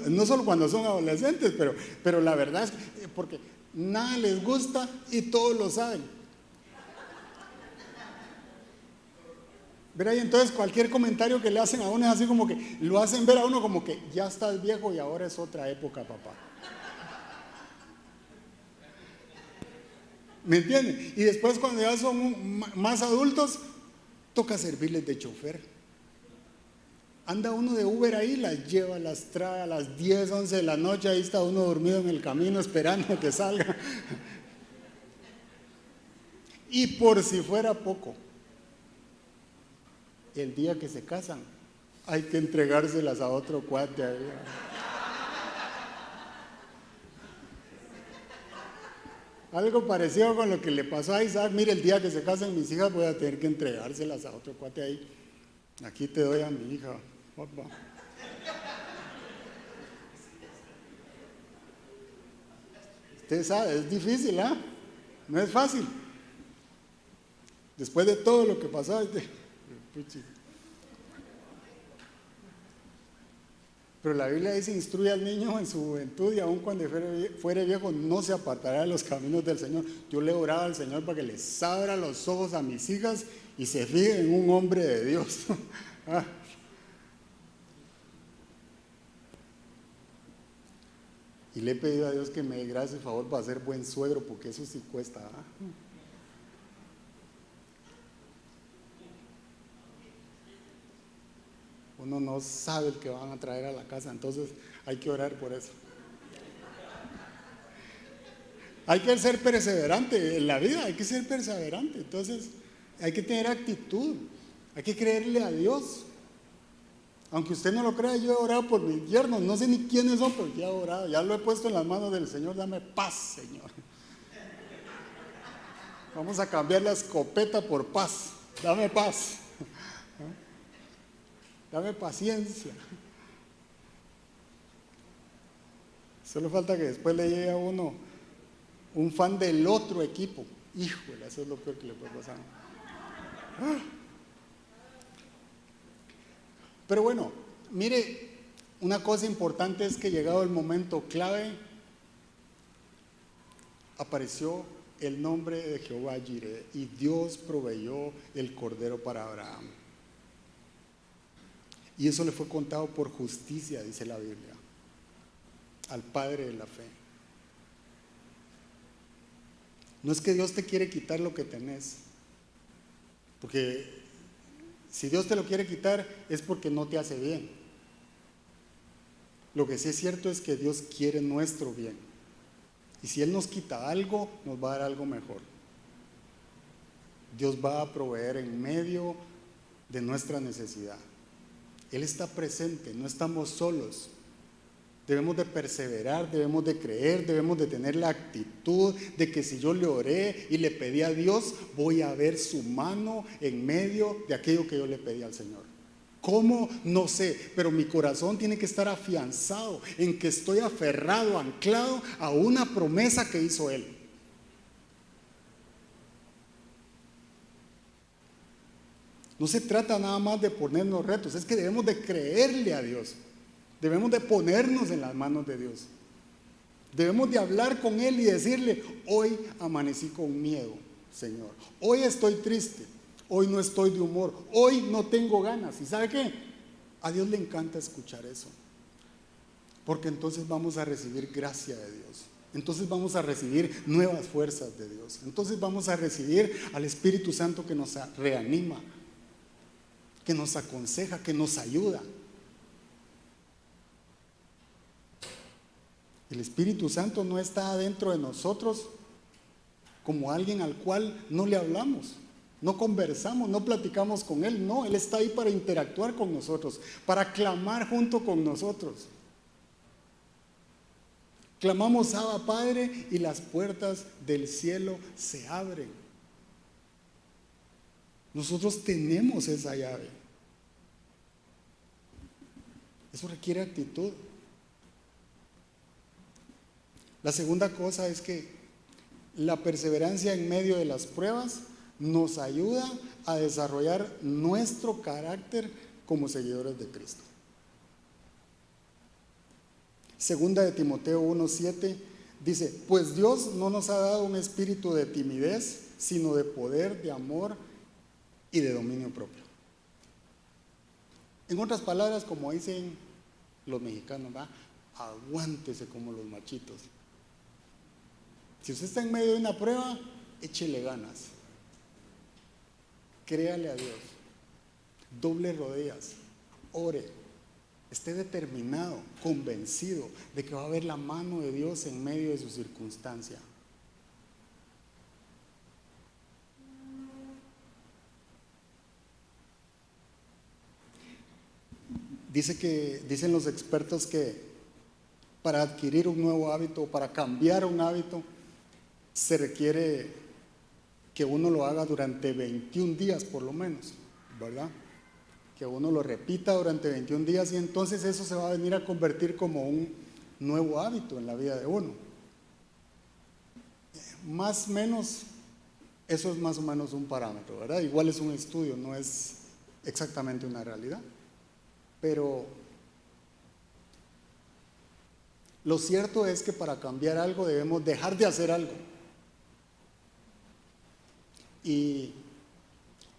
no solo cuando son adolescentes, pero la verdad es que, porque nada les gusta y todos lo saben. ¿Verdad? Y entonces cualquier comentario que le hacen a uno es así como que lo hacen ver a uno como que ya estás viejo y ahora es otra época, papá. ¿Me entienden? Y después, cuando ya son más adultos, toca servirles de chofer. Anda uno de Uber ahí, las lleva, las trae a las 10, 11 de la noche, ahí está uno dormido en el camino esperando que salga. Y por si fuera poco, el día que se casan, hay que entregárselas a otro cuate ahí. Algo parecido con lo que le pasó a Isaac. Mire, el día que se casan mis hijas voy a tener que entregárselas a otro cuate ahí. Aquí te doy a mi hija. Opa. Usted sabe, es difícil, ¿ah? No es fácil. Después de todo lo que pasó, pero la Biblia dice: instruye al niño en su juventud y aun cuando fuere viejo no se apartará de los caminos del Señor. Yo le oraba al Señor para que les abra los ojos a mis hijas y se fijen en un hombre de Dios. Y le he pedido a Dios que me dé gracia y favor para ser buen suegro, porque eso sí cuesta. Uno no sabe el que van a traer a la casa, entonces hay que orar por eso. Hay que ser perseverante en la vida, hay que ser perseverante. Entonces hay que tener actitud, hay que creerle a Dios. Aunque usted no lo crea, yo he orado por mis yernos, no sé ni quiénes son, pero ya he orado, ya lo he puesto en las manos del Señor. Dame paz, Señor. Vamos a cambiar la escopeta por paz. Dame paz. Dame paciencia. Solo falta que después le llegue a uno un fan del otro equipo. Híjole, eso es lo peor que le puede pasar. Pero bueno, mire, una cosa importante es que llegado el momento clave, apareció el nombre de Jehová Jireh y Dios proveyó el cordero para Abraham. Y eso le fue contado por justicia, dice la Biblia, al Padre de la fe. No es que Dios te quiere quitar lo que tenés, porque si Dios te lo quiere quitar es porque no te hace bien. Lo que sí es cierto es que Dios quiere nuestro bien. Y si Él nos quita algo, nos va a dar algo mejor. Dios va a proveer en medio de nuestra necesidad. Él está presente, no estamos solos. Debemos de perseverar, debemos de creer, debemos de tener la actitud de que si yo le oré y le pedí a Dios, voy a ver su mano en medio de aquello que yo le pedí al Señor. ¿Cómo? No sé, pero mi corazón tiene que estar afianzado en que estoy aferrado, anclado a una promesa que hizo Él. No se trata nada más de ponernos retos, es que debemos de creerle a Dios. Debemos de ponernos en las manos de Dios. Debemos de hablar con Él y decirle: hoy amanecí con miedo, Señor. Hoy estoy triste. Hoy no estoy de humor. Hoy no tengo ganas. ¿Y sabe qué? A Dios le encanta escuchar eso. Porque entonces vamos a recibir gracia de Dios. Entonces vamos a recibir nuevas fuerzas de Dios. Entonces vamos a recibir al Espíritu Santo que nos reanima, que nos aconseja, que nos ayuda. El Espíritu Santo no está dentro de nosotros como alguien al cual no le hablamos, no conversamos, no platicamos con Él. No, Él está ahí para interactuar con nosotros, para clamar junto con nosotros. Clamamos: Abba, Padre, y las puertas del cielo se abren. Nosotros tenemos esa llave. Eso requiere actitud. La segunda cosa es que la perseverancia en medio de las pruebas nos ayuda a desarrollar nuestro carácter como seguidores de Cristo. Segunda de Timoteo 1:7 dice: pues Dios no nos ha dado un espíritu de timidez, sino de poder, de amor y de dominio propio. En otras palabras, como dicen los mexicanos, ¿va? Aguántese como los machitos. Si usted está en medio de una prueba, échele ganas. Créale a Dios. Doble rodillas. Ore. Esté determinado, convencido de que va a haber la mano de Dios en medio de su circunstancia. Dicen los expertos que para adquirir un nuevo hábito, para cambiar un hábito, se requiere que uno lo haga durante 21 días por lo menos, ¿verdad? Que uno lo repita durante 21 días y entonces eso se va a venir a convertir como un nuevo hábito en la vida de uno. Más o menos, eso es más o menos un parámetro, ¿verdad? Igual es un estudio, no es exactamente una realidad. Pero lo cierto es que para cambiar algo debemos dejar de hacer algo. Y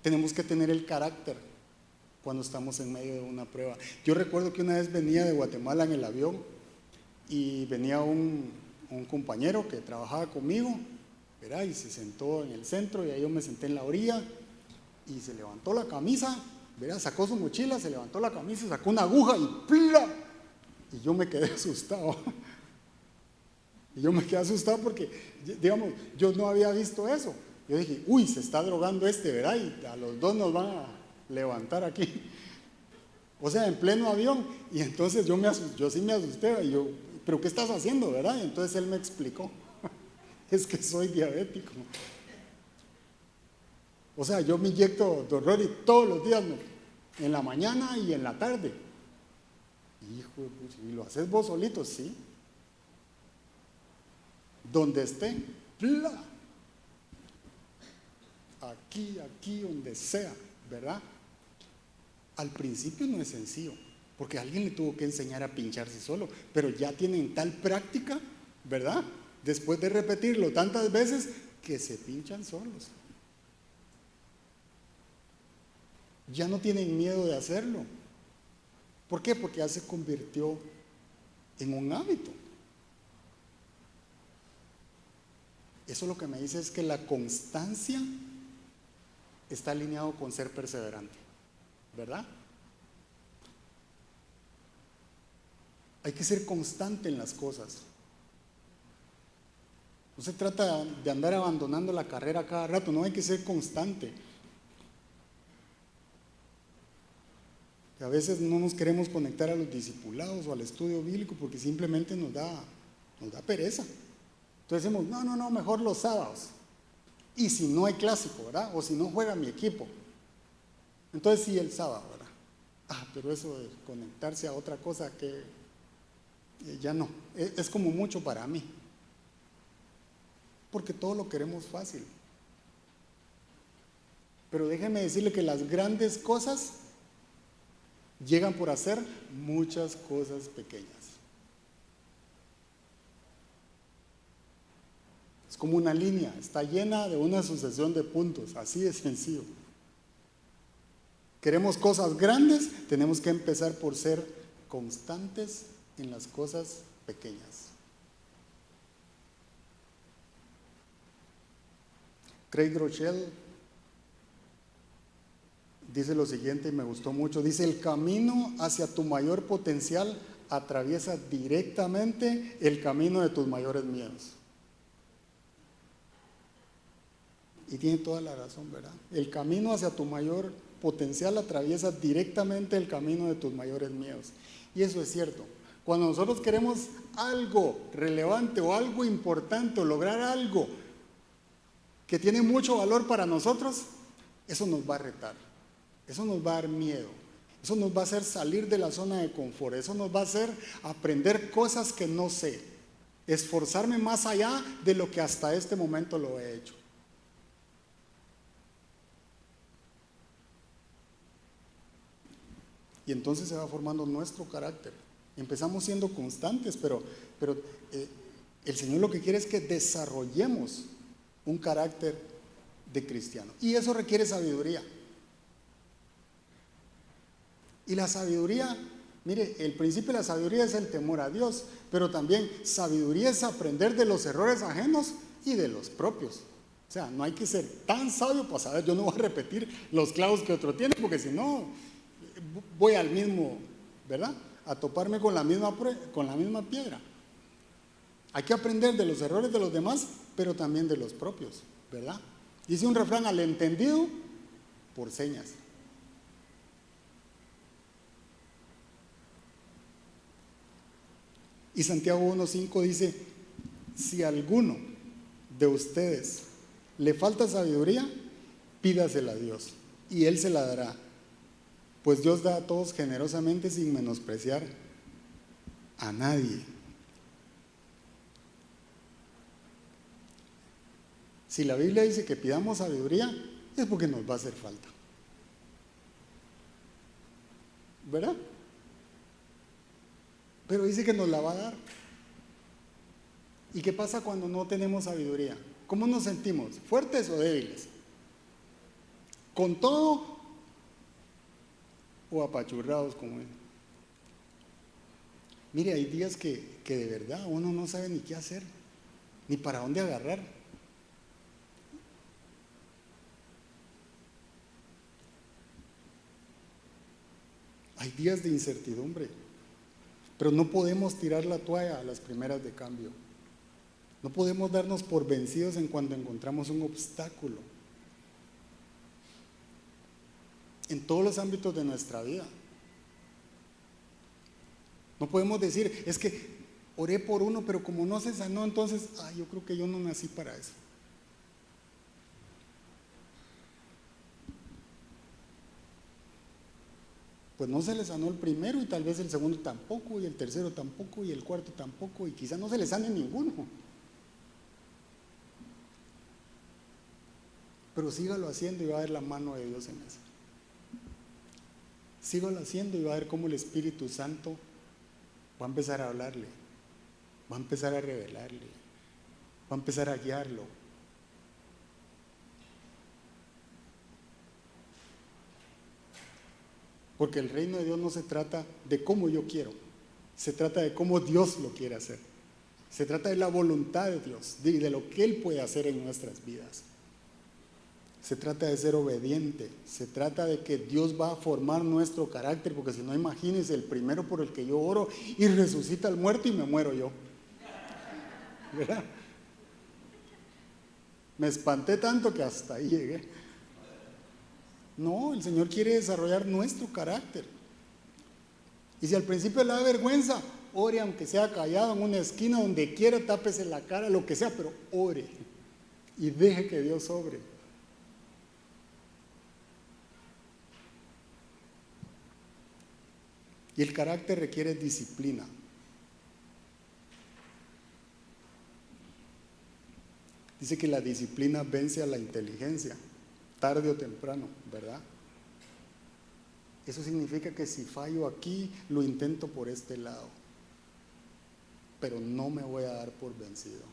tenemos que tener el carácter cuando estamos en medio de una prueba. Yo recuerdo que una vez venía de Guatemala en el avión y venía un compañero que trabajaba conmigo, ¿verdad? Y se sentó en el centro y ahí yo me senté en la orilla y se levantó la camisa, ¿verdad? Sacó su mochila, se levantó la camisa, sacó una aguja y ¡pla! Y yo me quedé asustado. Y yo me quedé asustado porque, digamos, yo no había visto eso. Yo dije, uy, se está drogando ¿verdad? Y a los dos nos van a levantar aquí. O sea, en pleno avión. Y entonces yo sí me asusté. Y yo, ¿pero qué estás haciendo, verdad? Y entonces él me explicó, es que soy diabético. O sea, yo me inyecto Dolori todos los días, en la mañana y en la tarde. Hijo de pucha, ¿y lo haces vos solito? Sí. Donde esté, ¡pla! Aquí, donde sea, ¿verdad? Al principio no es sencillo, porque alguien le tuvo que enseñar a pincharse solo, pero ya tienen tal práctica, ¿verdad? Después de repetirlo tantas veces, que se pinchan solos. Ya no tienen miedo de hacerlo. ¿Por qué? Porque ya se convirtió en un hábito. Eso lo que me dice es que la constancia está alineado con ser perseverante, ¿verdad? Hay que ser constante en las cosas. No se trata de andar abandonando la carrera cada rato, no, hay que ser constante. A veces no nos queremos conectar a los discipulados o al estudio bíblico porque simplemente nos da pereza. Entonces decimos, no, mejor los sábados. Y si no hay clásico, ¿verdad? O si no juega mi equipo. Entonces sí, el sábado, ¿verdad? Pero eso de conectarse a otra cosa que ya no. Es como mucho para mí. Porque todo lo queremos fácil. Pero déjeme decirle que las grandes cosas llegan por hacer muchas cosas pequeñas. Es como una línea, está llena de una sucesión de puntos, así de sencillo. Queremos cosas grandes, tenemos que empezar por ser constantes en las cosas pequeñas. Craig Groeschel dice lo siguiente y me gustó mucho, dice: el camino hacia tu mayor potencial atraviesa directamente el camino de tus mayores miedos. Y tiene toda la razón, ¿verdad? El camino hacia tu mayor potencial atraviesa directamente el camino de tus mayores miedos. Y eso es cierto. Cuando nosotros queremos algo relevante o algo importante o lograr algo que tiene mucho valor para nosotros, eso nos va a retar, eso nos va a dar miedo, eso nos va a hacer salir de la zona de confort, eso nos va a hacer aprender cosas que no sé, esforzarme más allá de lo que hasta este momento lo he hecho. Y entonces se va formando nuestro carácter. Empezamos siendo constantes, pero el Señor lo que quiere es que desarrollemos un carácter de cristiano. Y eso requiere sabiduría. Y la sabiduría, mire, el principio de la sabiduría es el temor a Dios, pero también sabiduría es aprender de los errores ajenos y de los propios. O sea, no hay que ser tan sabio para saber, yo no voy a repetir los clavos que otro tiene, porque si no, voy al mismo, ¿verdad? a toparme con la misma piedra. Hay que aprender de los errores de los demás, pero también de los propios, ¿verdad? Dice un refrán: al entendido, por señas. Y Santiago 1:5 dice: si a alguno de ustedes le falta sabiduría, pídasela a Dios, y Él se la dará, pues Dios da a todos generosamente sin menospreciar a nadie. Si la Biblia dice que pidamos sabiduría, es porque nos va a hacer falta, ¿verdad? Pero dice que nos la va a dar. ¿Y qué pasa cuando no tenemos sabiduría? ¿Cómo nos sentimos? ¿Fuertes o débiles? ¿Con todo o apachurrados como él? Mire, hay días que de verdad uno no sabe ni qué hacer, ni para dónde agarrar. Hay días de incertidumbre, pero no podemos tirar la toalla a las primeras de cambio. No podemos darnos por vencidos en cuanto encontramos un obstáculo. En todos los ámbitos de nuestra vida. No podemos decir: es que oré por uno, pero como no se sanó, entonces, yo creo que yo no nací para eso. Pues no se le sanó el primero, y tal vez el segundo tampoco, y el tercero tampoco, y el cuarto tampoco, y quizá no se le sane ninguno. Pero sígalo haciendo y va a ver la mano de Dios en eso. Sígalo haciendo y va a ver cómo el Espíritu Santo va a empezar a hablarle, va a empezar a revelarle, va a empezar a guiarlo. Porque el reino de Dios no se trata de cómo yo quiero, se trata de cómo Dios lo quiere hacer. Se trata de la voluntad de Dios y de lo que Él puede hacer en nuestras vidas. Se trata de ser obediente, se trata de que Dios va a formar nuestro carácter, porque si no, imagínense, el primero por el que yo oro y resucita al muerto y me muero yo, ¿verdad? Me espanté tanto que hasta ahí llegué. No, el Señor quiere desarrollar nuestro carácter. Y si al principio le da vergüenza, ore aunque sea callado en una esquina, donde quiera, tápese la cara, lo que sea, pero ore y deje que Dios obre. Y el carácter requiere disciplina. Dice que la disciplina vence a la inteligencia, tarde o temprano, ¿verdad? Eso significa que si fallo aquí, lo intento por este lado, pero no me voy a dar por vencido.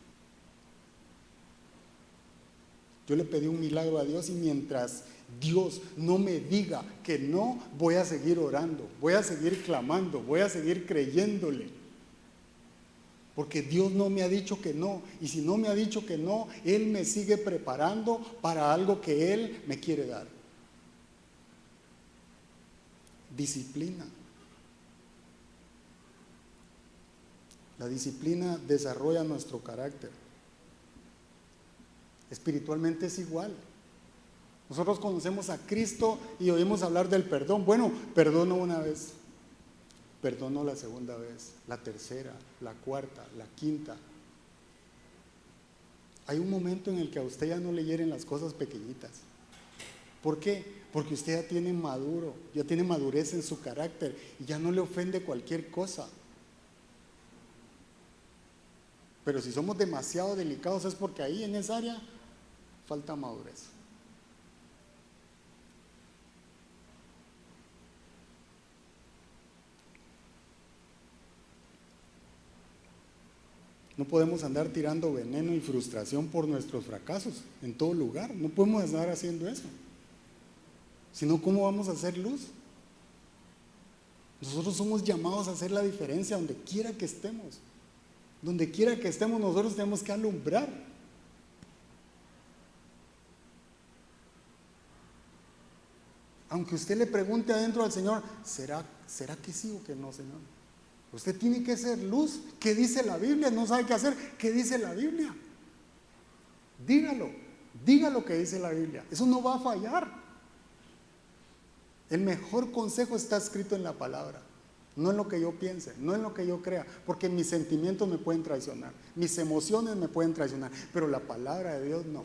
Yo le pedí un milagro a Dios, y mientras Dios no me diga que no, voy a seguir orando, voy a seguir clamando, voy a seguir creyéndole. Porque Dios no me ha dicho que no, y si no me ha dicho que no, Él me sigue preparando para algo que Él me quiere dar. Disciplina. La disciplina desarrolla nuestro carácter. Espiritualmente es igual. Nosotros conocemos a Cristo y oímos hablar del perdón. Bueno, perdono una vez, perdono la segunda vez, la tercera, la cuarta, la quinta. Hay un momento en el que a usted ya no le hieren las cosas pequeñitas. ¿Por qué? Porque usted ya tiene madurez en su carácter y ya no le ofende cualquier cosa. Pero si somos demasiado delicados, es porque ahí en esa área falta madurez. No podemos andar tirando veneno y frustración por nuestros fracasos en todo lugar. No podemos andar haciendo eso. Sino, ¿cómo vamos a hacer luz? Nosotros somos llamados a hacer la diferencia donde quiera que estemos. Donde quiera que estemos, nosotros tenemos que alumbrar. Aunque usted le pregunte adentro al Señor: ¿será que sí o que no, Señor? Usted tiene que ser luz. ¿Qué dice la Biblia? No sabe qué hacer. ¿Qué dice la Biblia? Dígalo. Diga lo que dice la Biblia. Eso no va a fallar. El mejor consejo está escrito en la palabra. No en lo que yo piense, no en lo que yo crea, porque mis sentimientos me pueden traicionar, mis emociones me pueden traicionar, pero la palabra de Dios no.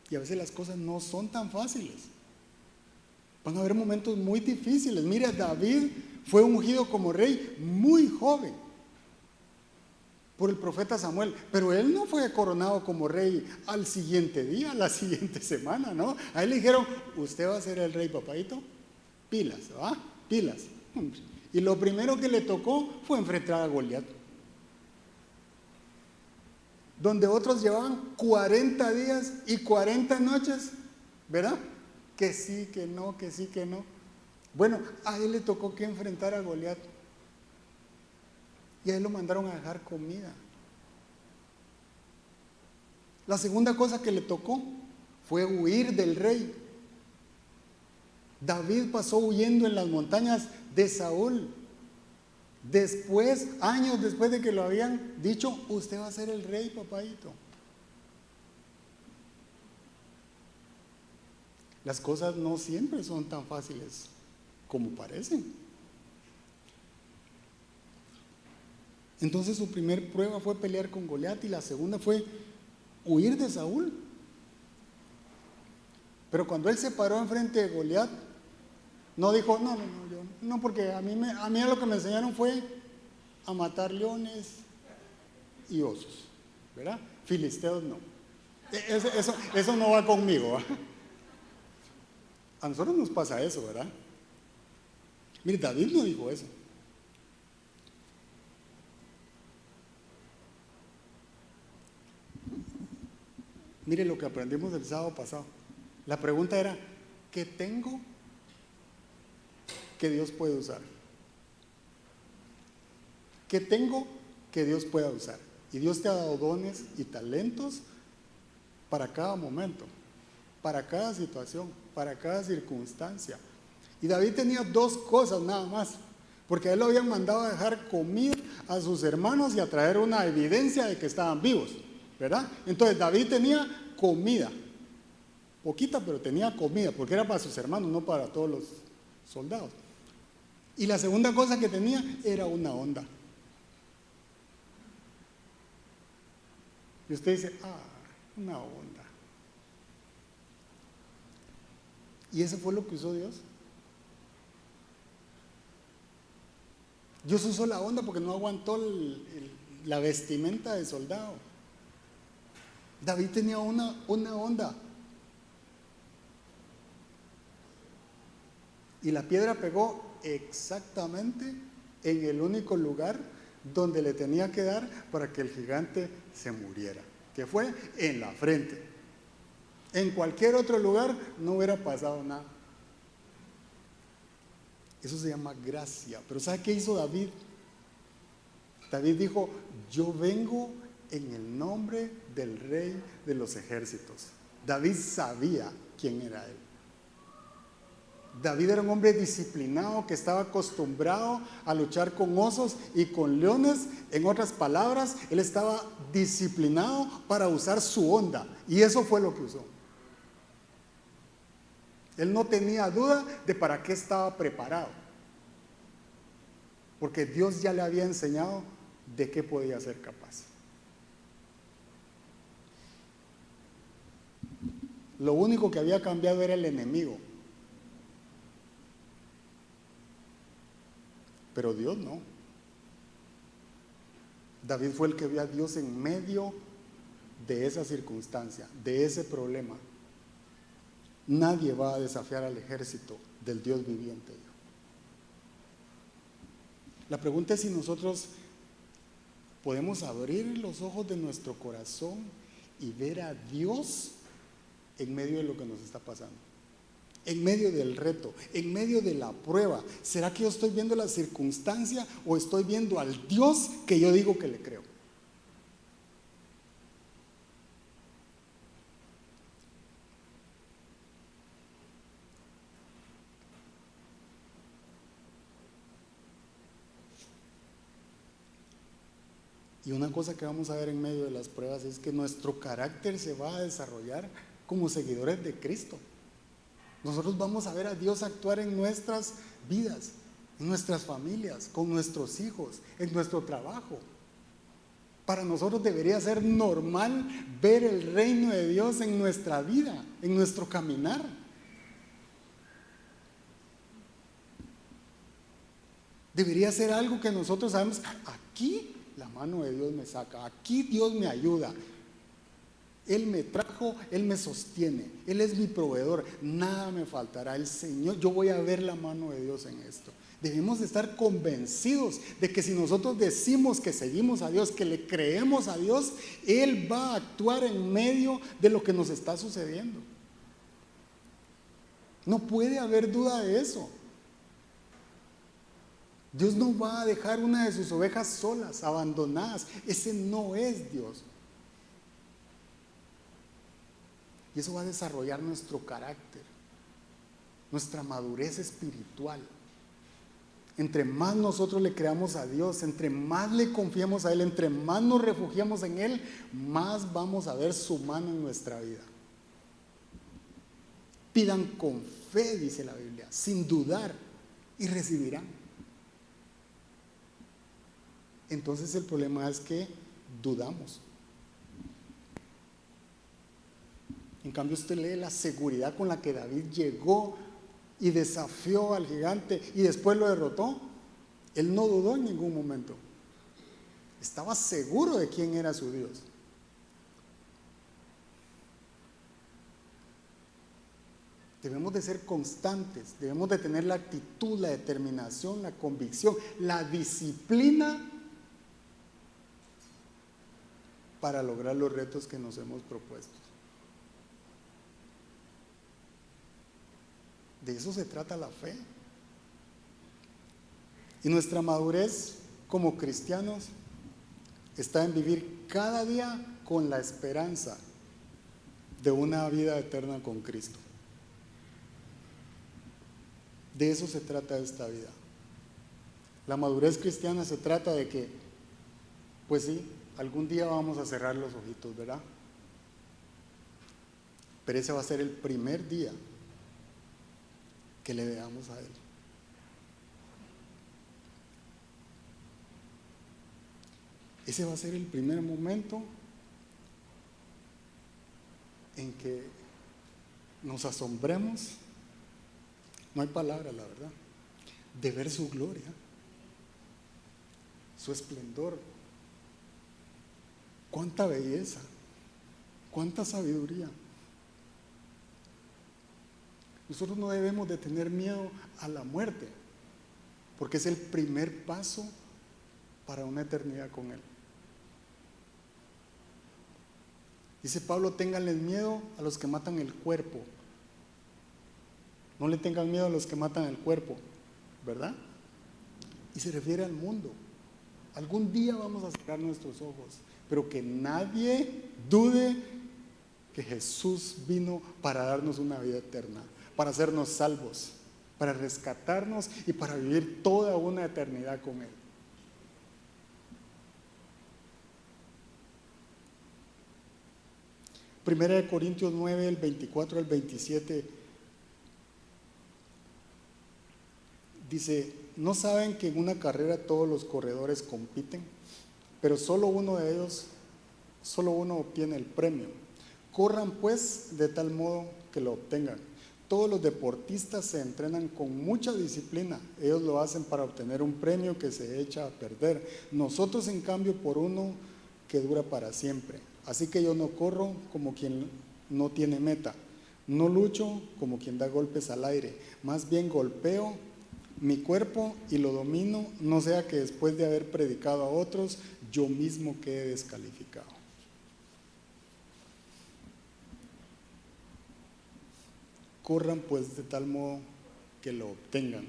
Y a veces las cosas no son tan fáciles. Van a haber momentos muy difíciles. Mire, David fue ungido como rey muy joven por el profeta Samuel, pero él no fue coronado como rey al siguiente día, a la siguiente semana, ¿no? A él le dijeron, usted va a ser el rey, papadito, pilas, ¿va? Pilas. Y lo primero que le tocó fue enfrentar a Goliat, donde otros llevaban 40 días y 40 noches, ¿verdad? Que sí, que no, que sí, que no. Bueno, a él le tocó que enfrentar a Goliat. Y a él lo mandaron a dejar comida. La segunda cosa que le tocó fue huir del rey. David pasó huyendo en las montañas de Saúl. Después, años después de que lo habían dicho, usted va a ser el rey, papadito. Las cosas no siempre son tan fáciles como parecen. Entonces su primer prueba fue pelear con Goliat y la segunda fue huir de Saúl. Pero cuando él se paró enfrente de Goliat, no dijo, no, yo no, porque a mí lo que me enseñaron fue a matar leones y osos, ¿verdad? Filisteos no. Eso no va conmigo, ¿verdad? A nosotros nos pasa eso, ¿verdad? Mire, David no dijo eso. Mire lo que aprendimos el sábado pasado. La pregunta era, ¿qué tengo que Dios puede usar? ¿Qué tengo que Dios pueda usar? Y Dios te ha dado dones y talentos para cada momento, para cada situación, para cada circunstancia. Y David tenía dos cosas nada más, porque a él lo habían mandado a dejar comida a sus hermanos y a traer una evidencia de que estaban vivos, ¿verdad? Entonces David tenía comida, poquita, pero tenía comida, porque era para sus hermanos, no para todos los soldados. Y la segunda cosa que tenía era una onda. Y usted dice, una onda. Y eso fue lo que usó Dios. Dios usó la onda porque no aguantó la vestimenta de soldado. David tenía una onda. Y la piedra pegó exactamente en el único lugar donde le tenía que dar para que el gigante se muriera, que fue en la frente. En cualquier otro lugar no hubiera pasado nada. Eso se llama gracia. Pero ¿sabe qué hizo David? David dijo, yo vengo en el nombre del Rey de los ejércitos. David sabía quién era él. David era un hombre disciplinado que estaba acostumbrado a luchar con osos y con leones. En otras palabras, él estaba disciplinado para usar su onda. Y eso fue lo que usó. Él no tenía duda de para qué estaba preparado. Porque Dios ya le había enseñado de qué podía ser capaz. Lo único que había cambiado era el enemigo. Pero Dios no. David fue el que vio a Dios en medio de esa circunstancia, de ese problema. Nadie va a desafiar al ejército del Dios viviente. La pregunta es si nosotros podemos abrir los ojos de nuestro corazón y ver a Dios en medio de lo que nos está pasando, en medio del reto, en medio de la prueba. ¿Será que yo estoy viendo la circunstancia o estoy viendo al Dios que yo digo que le creo? Y una cosa que vamos a ver en medio de las pruebas es que nuestro carácter se va a desarrollar como seguidores de Cristo. Nosotros vamos a ver a Dios actuar en nuestras vidas, en nuestras familias, con nuestros hijos, en nuestro trabajo. Para nosotros debería ser normal ver el reino de Dios en nuestra vida, en nuestro caminar. Debería ser algo que nosotros sabemos, aquí la mano de Dios me saca, aquí Dios me ayuda. Él me trajo, Él me sostiene, Él es mi proveedor, nada me faltará. El Señor, yo voy a ver la mano de Dios en esto. Debemos de estar convencidos de que si nosotros decimos que seguimos a Dios, que le creemos a Dios, Él va a actuar en medio de lo que nos está sucediendo. No puede haber duda de eso. Dios no va a dejar una de sus ovejas solas, abandonadas. Ese no es Dios. Y eso va a desarrollar nuestro carácter, nuestra madurez espiritual. Entre más nosotros le creamos a Dios, entre más le confiemos a Él, entre más nos refugiamos en Él, más vamos a ver su mano en nuestra vida. Pidan con fe, dice la Biblia, sin dudar, y recibirán. Entonces el problema es que dudamos. En cambio usted lee la seguridad con la que David llegó y desafió al gigante y después lo derrotó. Él no dudó en ningún momento. Estaba seguro de quién era su Dios. Debemos de ser constantes, debemos de tener la actitud, la determinación, la convicción, la disciplina para lograr los retos que nos hemos propuesto. De eso se trata la fe. Y nuestra madurez como cristianos está en vivir cada día con la esperanza de una vida eterna con Cristo. De eso se trata esta vida. La madurez cristiana se trata de que, pues sí, algún día vamos a cerrar los ojitos, ¿verdad? Pero ese va a ser el primer día que le veamos a Él. Ese va a ser el primer momento en que nos asombremos, no hay palabra, la verdad, de ver su gloria, su esplendor. Cuánta belleza, cuánta sabiduría. Nosotros no debemos de tener miedo a la muerte, porque es el primer paso para una eternidad con Él. Dice Pablo, ténganles miedo a los que matan el cuerpo. No le tengan miedo a los que matan el cuerpo, ¿verdad? Y se refiere al mundo. Algún día vamos a cerrar nuestros ojos, pero que nadie dude que Jesús vino para darnos una vida eterna, para hacernos salvos, para rescatarnos y para vivir toda una eternidad con Él. Primera de Corintios 9, el 24 al 27, dice, ¿no saben que en una carrera todos los corredores compiten? Pero solo uno obtiene el premio. Corran pues de tal modo que lo obtengan. Todos los deportistas se entrenan con mucha disciplina. Ellos lo hacen para obtener un premio que se echa a perder. Nosotros, en cambio, por uno que dura para siempre. Así que yo no corro como quien no tiene meta. No lucho como quien da golpes al aire. Más bien golpeo mi cuerpo y lo domino, no sea que después de haber predicado a otros, yo mismo quede descalificado. Corran pues de tal modo que lo obtengan.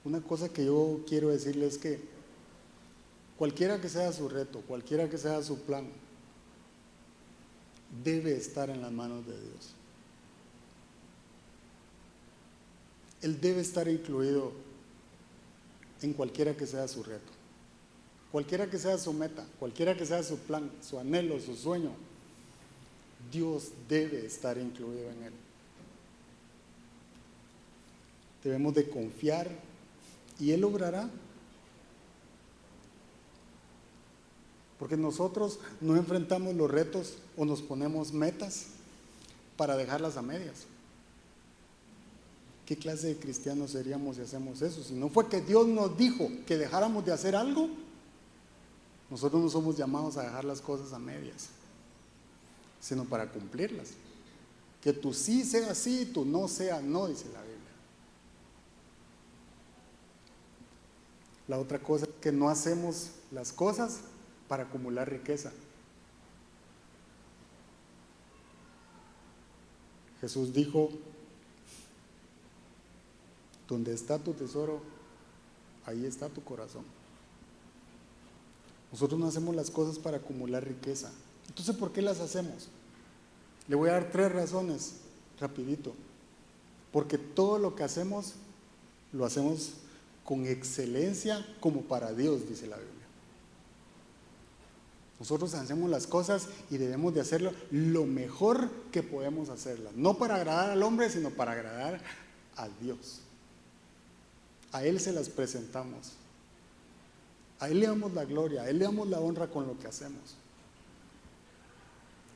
Una cosa que yo quiero decirles es que cualquiera que sea su reto, cualquiera que sea su plan, debe estar en las manos de Dios. Él debe estar incluido en cualquiera que sea su reto, cualquiera que sea su meta, cualquiera que sea su plan, su anhelo, su sueño. Dios debe estar incluido en él. Debemos de confiar y Él obrará. Porque nosotros no enfrentamos los retos o nos ponemos metas para dejarlas a medias. ¿Qué clase de cristianos seríamos si hacemos eso? Si no fue que Dios nos dijo que dejáramos de hacer algo, nosotros no somos llamados a dejar las cosas a medias, sino para cumplirlas. Que tu sí sea sí y tu no sea no, dice la Biblia. La otra cosa es que no hacemos las cosas para acumular riqueza. Jesús dijo: donde está tu tesoro, ahí está tu corazón. Nosotros no hacemos las cosas para acumular riqueza. Entonces, ¿por qué las hacemos? Le voy a dar 3 razones, rapidito. Porque todo lo que hacemos, lo hacemos con excelencia como para Dios, dice la Biblia. Nosotros hacemos las cosas y debemos de hacerlo lo mejor que podemos hacerlas. No para agradar al hombre, sino para agradar a Dios. A Él se las presentamos. A Él le damos la gloria, a Él le damos la honra con lo que hacemos.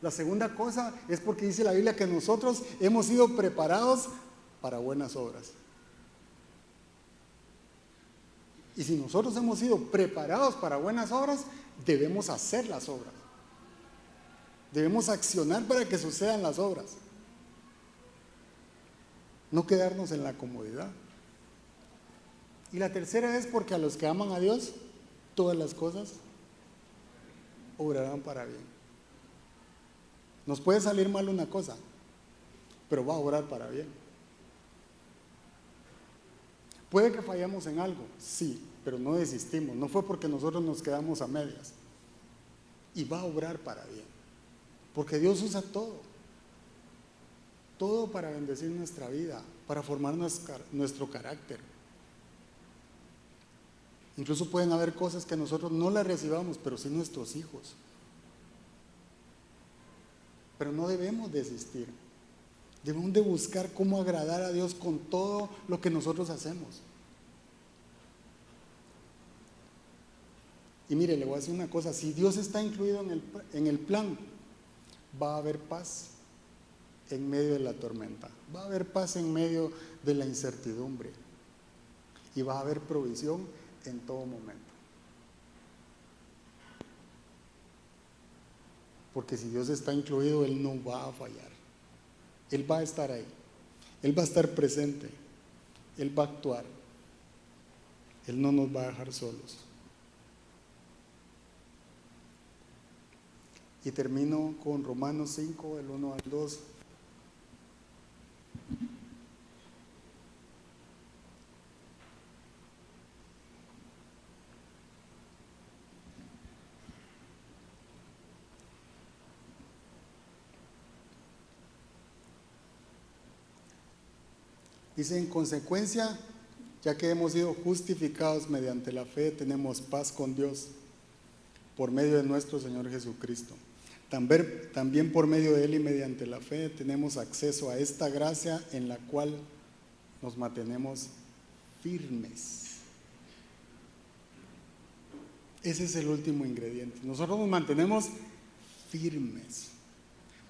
La segunda cosa es porque dice la Biblia que nosotros hemos sido preparados para buenas obras. Y si nosotros hemos sido preparados para buenas obras, debemos hacer las obras. Debemos accionar para que sucedan las obras. No quedarnos en la comodidad. Y la tercera es porque a los que aman a Dios, todas las cosas obrarán para bien. Nos puede salir mal una cosa, pero va a obrar para bien. Puede que fallamos en algo, sí, pero no desistimos. No fue porque nosotros nos quedamos a medias. Y va a obrar para bien. Porque Dios usa todo. Todo para bendecir nuestra vida, para formar nuestro carácter. Incluso pueden haber cosas que nosotros no las recibamos, pero sí nuestros hijos. Pero no debemos desistir. Debemos de buscar cómo agradar a Dios con todo lo que nosotros hacemos. Y mire, le voy a decir una cosa: si Dios está incluido en el plan, va a haber paz en medio de la tormenta, va a haber paz en medio de la incertidumbre y va a haber provisión en todo momento. Porque si Dios está incluido, Él no va a fallar. Él va a estar ahí. Él va a estar presente. Él va a actuar. Él no nos va a dejar solos. Y termino con Romanos 5, del 1 al 2. Dice: en consecuencia, ya que hemos sido justificados mediante la fe, tenemos paz con Dios por medio de nuestro Señor Jesucristo. También por medio de Él y mediante la fe tenemos acceso a esta gracia en la cual nos mantenemos firmes. Ese es el último ingrediente. Nosotros nos mantenemos firmes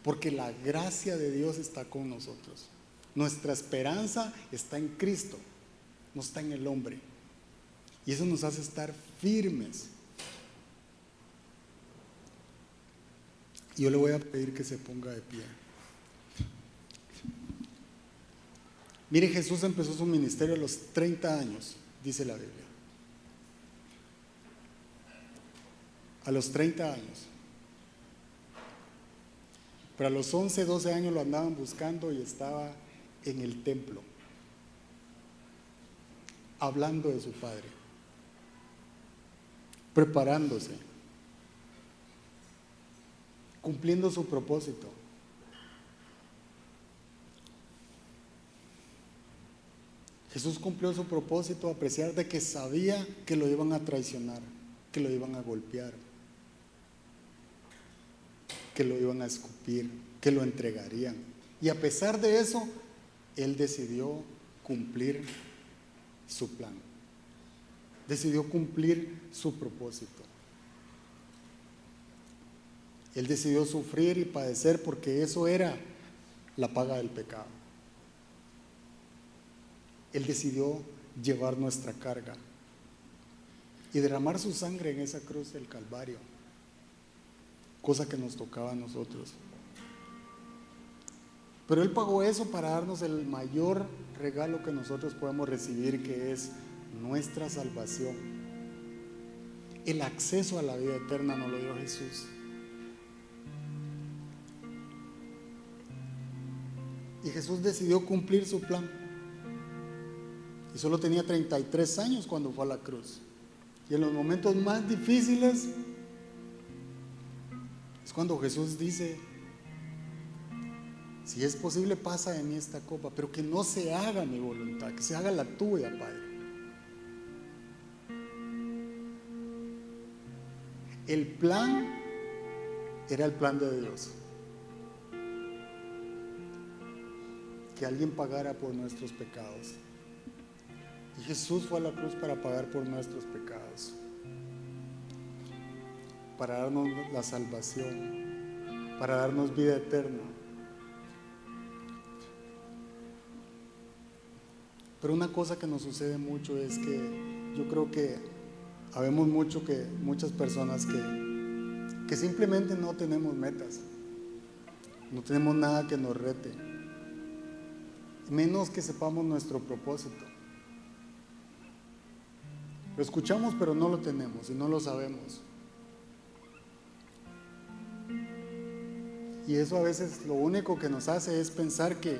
porque la gracia de Dios está con nosotros. Nuestra esperanza está en Cristo, no está en el hombre. Y eso nos hace estar firmes. Yo le voy a pedir que se ponga de pie. Mire, Jesús empezó su ministerio a los 30 años, dice la Biblia. A los 30 años. Pero a los 11, 12 años lo andaban buscando y estaba en el templo, hablando de su Padre, preparándose, cumpliendo su propósito. Jesús cumplió su propósito a pesar de que sabía que lo iban a traicionar, que lo iban a golpear, que lo iban a escupir, que lo entregarían. Y a pesar de eso, Él decidió cumplir su plan. Decidió cumplir su propósito. Él decidió sufrir y padecer porque eso era la paga del pecado. Él decidió llevar nuestra carga y derramar su sangre en esa cruz del Calvario, cosa que nos tocaba a nosotros. Pero Él pagó eso para darnos el mayor regalo que nosotros podemos recibir, que es nuestra salvación. El acceso a la vida eterna nos lo dio Jesús. Y Jesús decidió cumplir su plan. Y solo tenía 33 años cuando fue a la cruz. Y en los momentos más difíciles es cuando Jesús dice: si es posible, pasa de mí esta copa, pero que no se haga mi voluntad, que se haga la tuya, Padre. El plan era el plan de Dios. Que alguien pagara por nuestros pecados. Y Jesús fue a la cruz para pagar por nuestros pecados, para darnos la salvación, para darnos vida eterna. Pero una cosa que nos sucede mucho es que yo creo que habemos muchas personas que simplemente no tenemos metas, no tenemos nada que nos rete, menos que sepamos nuestro propósito. Lo escuchamos pero no lo tenemos y no lo sabemos. Y eso a veces lo único que nos hace es pensar que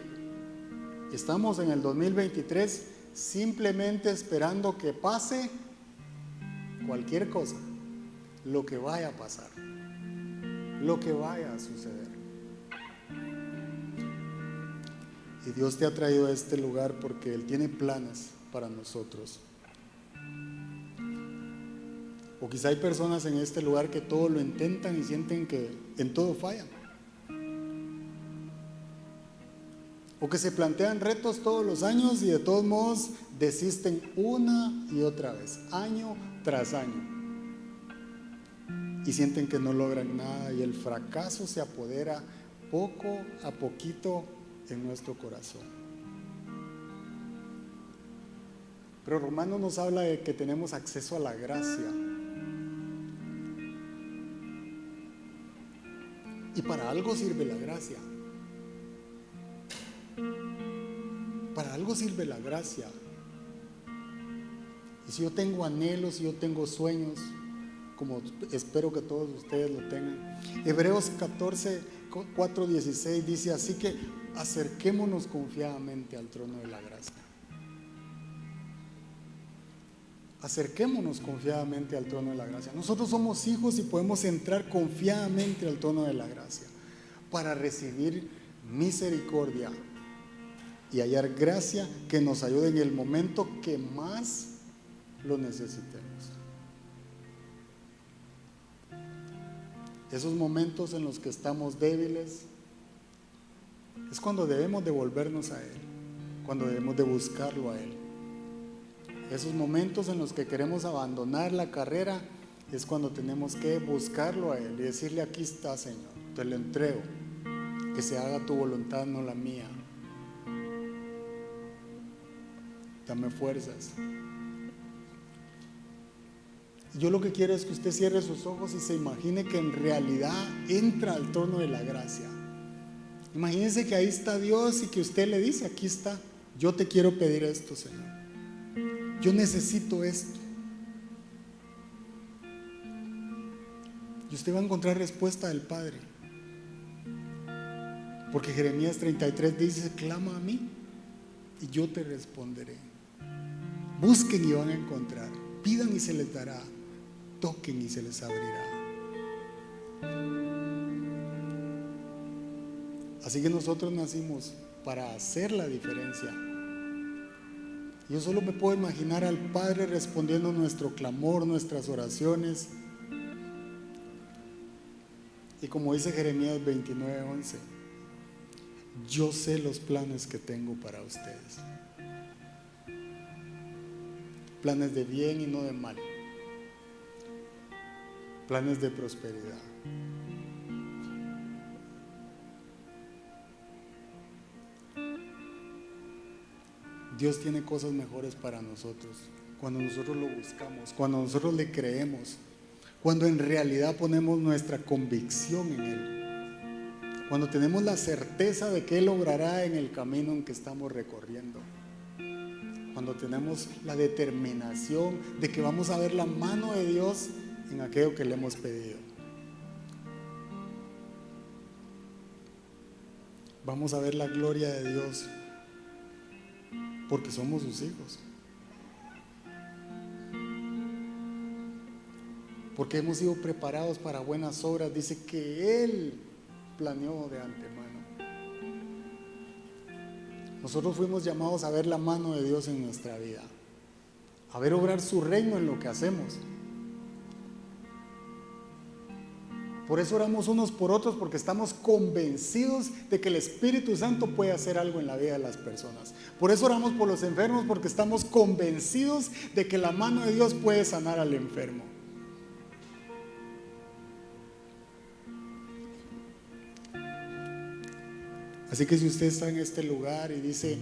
estamos en el 2023 simplemente esperando que pase cualquier cosa, lo que vaya a pasar, lo que vaya a suceder. Y Dios te ha traído a este lugar porque Él tiene planes para nosotros. O quizá hay personas en este lugar que todo lo intentan y sienten que en todo fallan. O que se plantean retos todos los años y de todos modos desisten una y otra vez, año tras año. Y sienten que no logran nada y el fracaso se apodera poco a poquito en nuestro corazón. Pero Romanos nos habla de que tenemos acceso a la gracia. Y para algo sirve la gracia. Para algo sirve la gracia. Y si yo tengo anhelos, si yo tengo sueños, como espero que todos ustedes lo tengan, Hebreos 14, 4, 16 dice: así que acerquémonos confiadamente al trono de la gracia. Acerquémonos confiadamente al trono de la gracia. Nosotros somos hijos y podemos entrar confiadamente al trono de la gracia para recibir misericordia y hallar gracia que nos ayude en el momento que más lo necesitemos. Esos momentos en los que estamos débiles es cuando debemos de volvernos a Él, cuando debemos de buscarlo a Él. Esos momentos en los que queremos abandonar la carrera es cuando tenemos que buscarlo a Él y decirle: aquí está, Señor, te lo entrego, que se haga tu voluntad, no la mía. Dame fuerzas. Yo lo que quiero es que usted cierre sus ojos y se imagine que en realidad entra al trono de la gracia. Imagínese que ahí está Dios y que usted le dice: aquí está, yo te quiero pedir esto, Señor, yo necesito esto. Y usted va a encontrar respuesta del Padre, porque Jeremías 33 dice: clama a mí y yo te responderé. Busquen y van a encontrar, pidan y se les dará, toquen y se les abrirá. Así que nosotros nacimos para hacer la diferencia. Yo solo me puedo imaginar al Padre respondiendo nuestro clamor, nuestras oraciones. Y como dice Jeremías 29:11, yo sé los planes que tengo para ustedes. Planes de bien y no de mal. Planes de prosperidad. Dios tiene cosas mejores para nosotros cuando nosotros lo buscamos, cuando nosotros le creemos, cuando en realidad ponemos nuestra convicción en Él, cuando tenemos la certeza de que Él obrará en el camino en que estamos recorriendo, cuando tenemos la determinación de que vamos a ver la mano de Dios en aquello que le hemos pedido. Vamos a ver la gloria de Dios porque somos sus hijos, porque hemos sido preparados para buenas obras. Dice que Él planeó de antemano. Nosotros fuimos llamados a ver la mano de Dios en nuestra vida, a ver obrar su reino en lo que hacemos. Por eso oramos unos por otros, porque estamos convencidos de que el Espíritu Santo puede hacer algo en la vida de las personas. Por eso oramos por los enfermos, porque estamos convencidos de que la mano de Dios puede sanar al enfermo. Así que si usted está en este lugar y dice: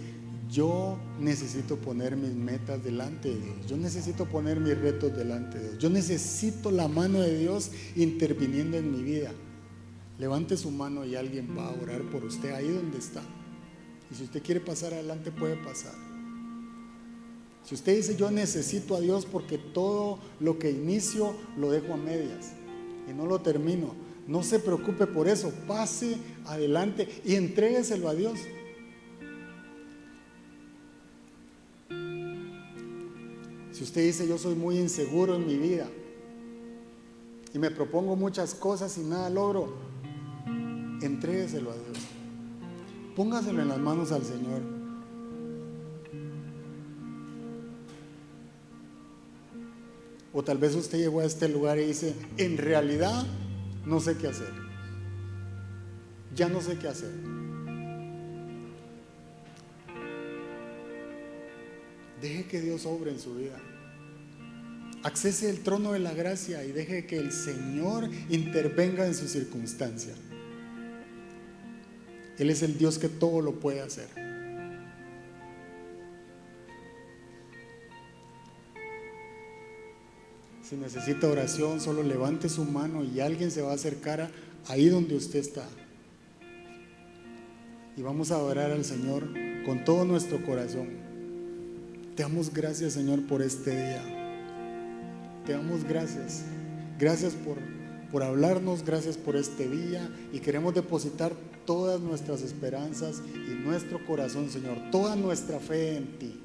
yo necesito poner mis metas delante de Dios, yo necesito poner mis retos delante de Dios, yo necesito la mano de Dios interviniendo en mi vida, levante su mano y alguien va a orar por usted ahí donde está. Y si usted quiere pasar adelante, puede pasar. Si usted dice: yo necesito a Dios porque todo lo que inicio lo dejo a medias y no lo termino, no se preocupe por eso, pase adelante y entrégueselo a Dios. Si usted dice: yo soy muy inseguro en mi vida y me propongo muchas cosas y nada logro, entrégueselo a Dios, póngaselo en las manos al Señor. O tal vez usted llegó a este lugar y dice: en realidad no sé qué hacer, ya no sé qué hacer. Deje que Dios obre en su vida. Accese el trono de la gracia y deje que el Señor intervenga en su circunstancia. Él es el Dios que todo lo puede hacer. Si necesita oración, solo levante su mano y alguien se va a acercar ahí donde usted está. Y vamos a orar al Señor con todo nuestro corazón. Te damos gracias, Señor, por este día. Te damos gracias. Gracias por hablarnos, gracias por este día. Y queremos depositar todas nuestras esperanzas y nuestro corazón, Señor, toda nuestra fe en ti.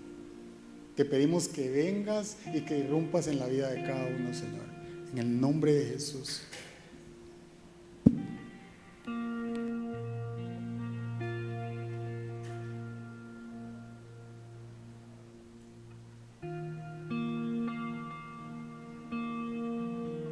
Te pedimos que vengas y que irrumpas en la vida de cada uno, Señor. En el nombre de Jesús.